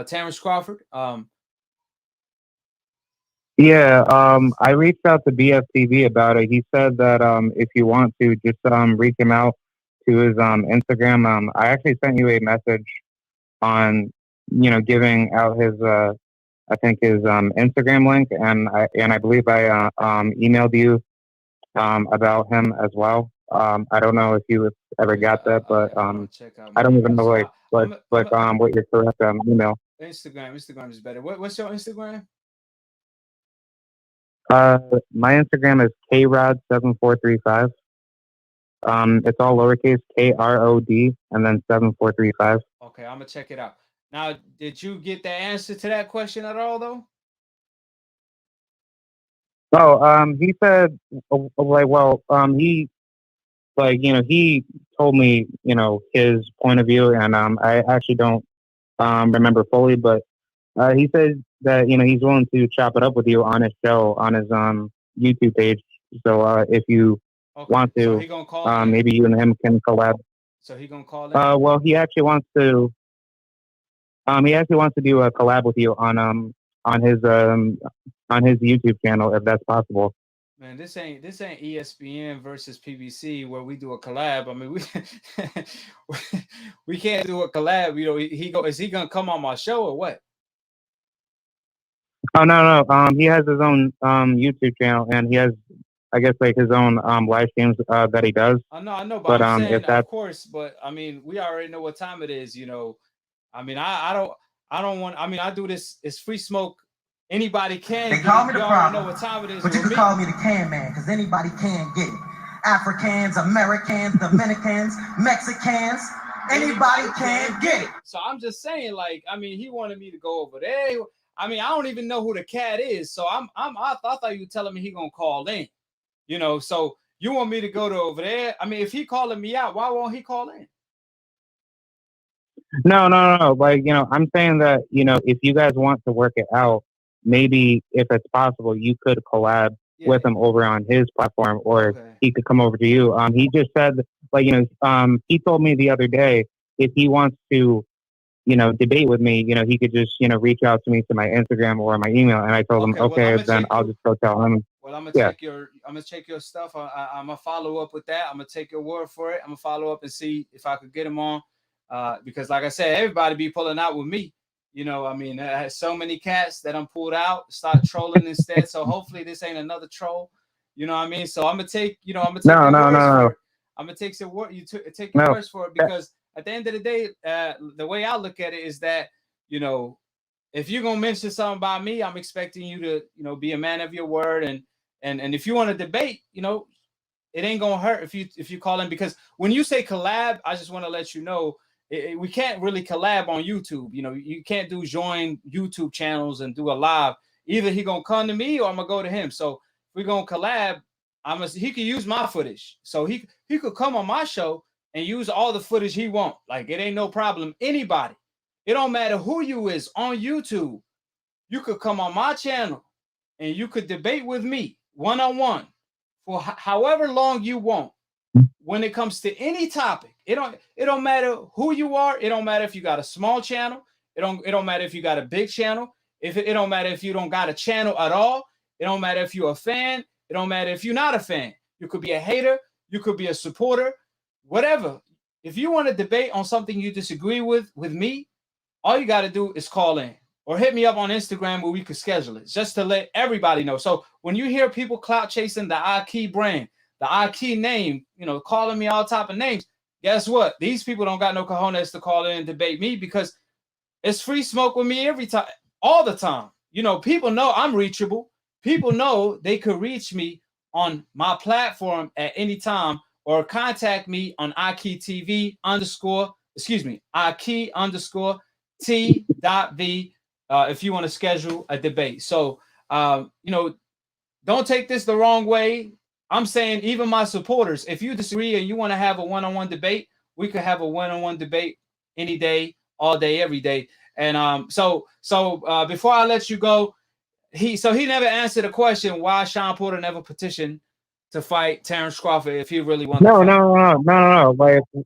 Terrence Crawford? Yeah, I reached out to BFTV about it. He said that if you want to, just reach him out to his Instagram. I actually sent you a message on, giving out his I think his Instagram link, and I believe I emailed you about him as well. I don't know if you ever got that, but I don't even know what your correct email. Instagram is better. What's your Instagram? My Instagram is krod7435. It's all lowercase KROD and then 7435. Okay, I'm gonna check it out. Now, did you get the answer to that question at all, though? Oh, he said, he told me, his point of view, and I actually don't remember fully, but he said that he's willing to chop it up with you on his show on his YouTube page. So if you want to, so he gonna call maybe you and him can collab. So he gonna call in? Well, he actually wants to. He actually wants to do a collab with you on his YouTube channel if that's possible. Man, this ain't ESPN versus PBC where we do a collab. I mean, we can't do a collab. You know, is he gonna come on my show or what? Oh no. He has his own YouTube channel, and he has, I guess, like his own live streams that he does. I know, But I'm saying, if that's, of course, but I mean, we already know what time it is. You know, I mean, I don't want. I mean, I do this. It's free smoke. Anybody can. They call me the problem, know what time it is. but you can call me the can man, because anybody can get it. Africans, Americans, Dominicans, Mexicans, anybody can get it. So I'm just saying, like, I mean, he wanted me to go over there. I mean, I don't even know who the cat is. So I thought you were telling me he gonna call in. You know, so you want me to go to over there? I mean, if he calling me out, why won't he call in? No. Like, you know, I'm saying that, you know, if you guys want to work it out, maybe if it's possible, you could collab with him over on his platform, or he could come over to you. He just said, like, you know, he told me the other day, if he wants to, you know, debate with me, you know, he could just, you know, reach out to me to my Instagram or my email. And I told him, okay, well, then I'll just go tell him. Well, I'm gonna check your stuff. I'm gonna follow up with that. I'm gonna take your word for it. I'm gonna follow up and see if I could get him on. Because like I said, everybody be pulling out with me. You know, I mean, I had so many cats that I'm pulled out, start trolling instead. So hopefully this ain't another troll. You know what I mean? So I'm gonna take, you know, I'm gonna take your words for it. I'm gonna take your word. Take your words for it, because at the end of the day, the way I look at it is that, you know, if you're gonna mention something about me, I'm expecting you to, you know, be a man of your word. And if you want to debate, you know, it ain't gonna hurt if you call in, because when you say collab, I just want to let you know, we can't really collab on YouTube. You know, you can't join YouTube channels and do a live. Either he gonna come to me or I'm gonna go to him. So if we're gonna collab, he could use my footage. So he could come on my show and use all the footage he want. Like, it ain't no problem. Anybody, it don't matter who you is on YouTube, you could come on my channel and you could debate with me one-on-one for however long you want. When it comes to any topic, it don't matter who you are. It don't matter if you got a small channel. It don't matter if you got a big channel. It don't matter if you don't got a channel at all. It don't matter if you're a fan. It don't matter if you're not a fan. You could be a hater. You could be a supporter. Whatever. If you want to debate on something you disagree with me, all you got to do is call in or hit me up on Instagram where we could schedule it, just to let everybody know. So when you hear people clout chasing the AKHi brand, the AKHi name, you know, calling me all type of names, guess what? These people don't got no cojones to call in and debate me, because it's free smoke with me every time, all the time. You know, people know I'm reachable. People know they could reach me on my platform at any time, or contact me on AKHi T_T.V if you want to schedule a debate. So, you know, don't take this the wrong way. I'm saying, even my supporters, if you disagree and you want to have a one-on-one debate, we could have a one-on-one debate any day, all day, every day. And so before I let you go, he never answered the question why Sean Porter never petitioned to fight Terrence Crawford if he really wanted to fight. No.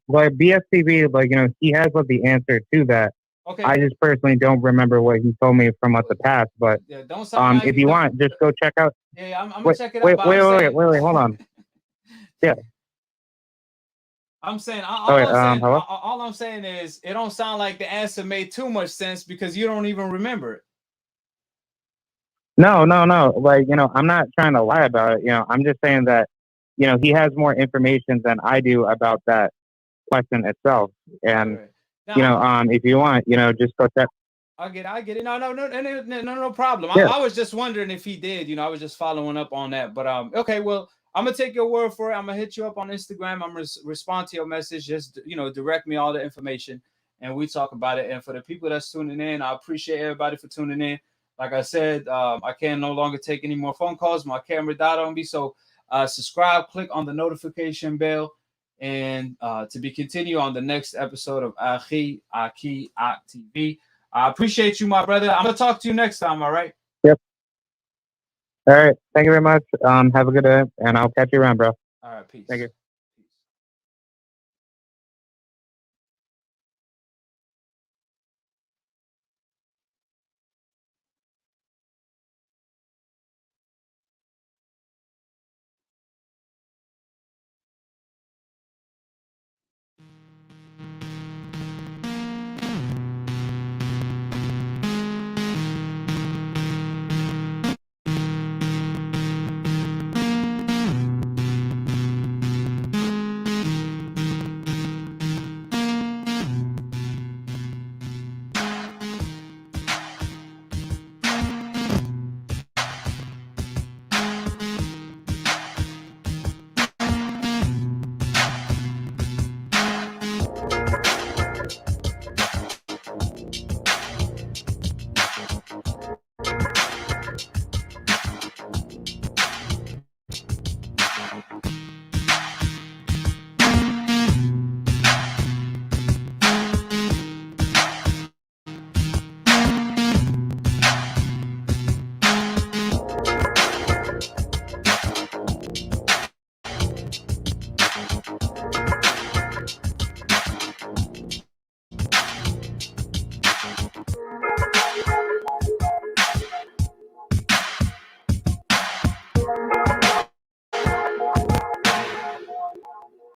Like BSTV, like, you know, he has the answer to that. Okay. I just personally don't remember what he told me from the past, but if you want, just go check out. Yeah, I'm gonna check it out. Wait, hold on. Yeah. I'm saying, all I'm saying is, it don't sound like the answer made too much sense, because you don't even remember it. No. Like, you know, I'm not trying to lie about it. You know, I'm just saying that, you know, he has more information than I do about that question itself. And, now, you know, if you want, you know, just go check. I get it. No problem. Yeah. I was just wondering if he did. You know, I was just following up on that. But okay, well, I'm gonna take your word for it. I'm gonna hit you up on Instagram. I'm gonna respond to your message. Just, you know, direct me all the information, and we talk about it. And for the people that's tuning in, I appreciate everybody for tuning in. Like I said, I can no longer take any more phone calls. My camera died on me. So subscribe, click on the notification bell, and to be continued on the next episode of AKHi TV. I appreciate you, my brother. I'm gonna talk to you next time. All right. Yep. All right. Thank you very much. Have a good day, and I'll catch you around, bro. All right. Peace. Thank you.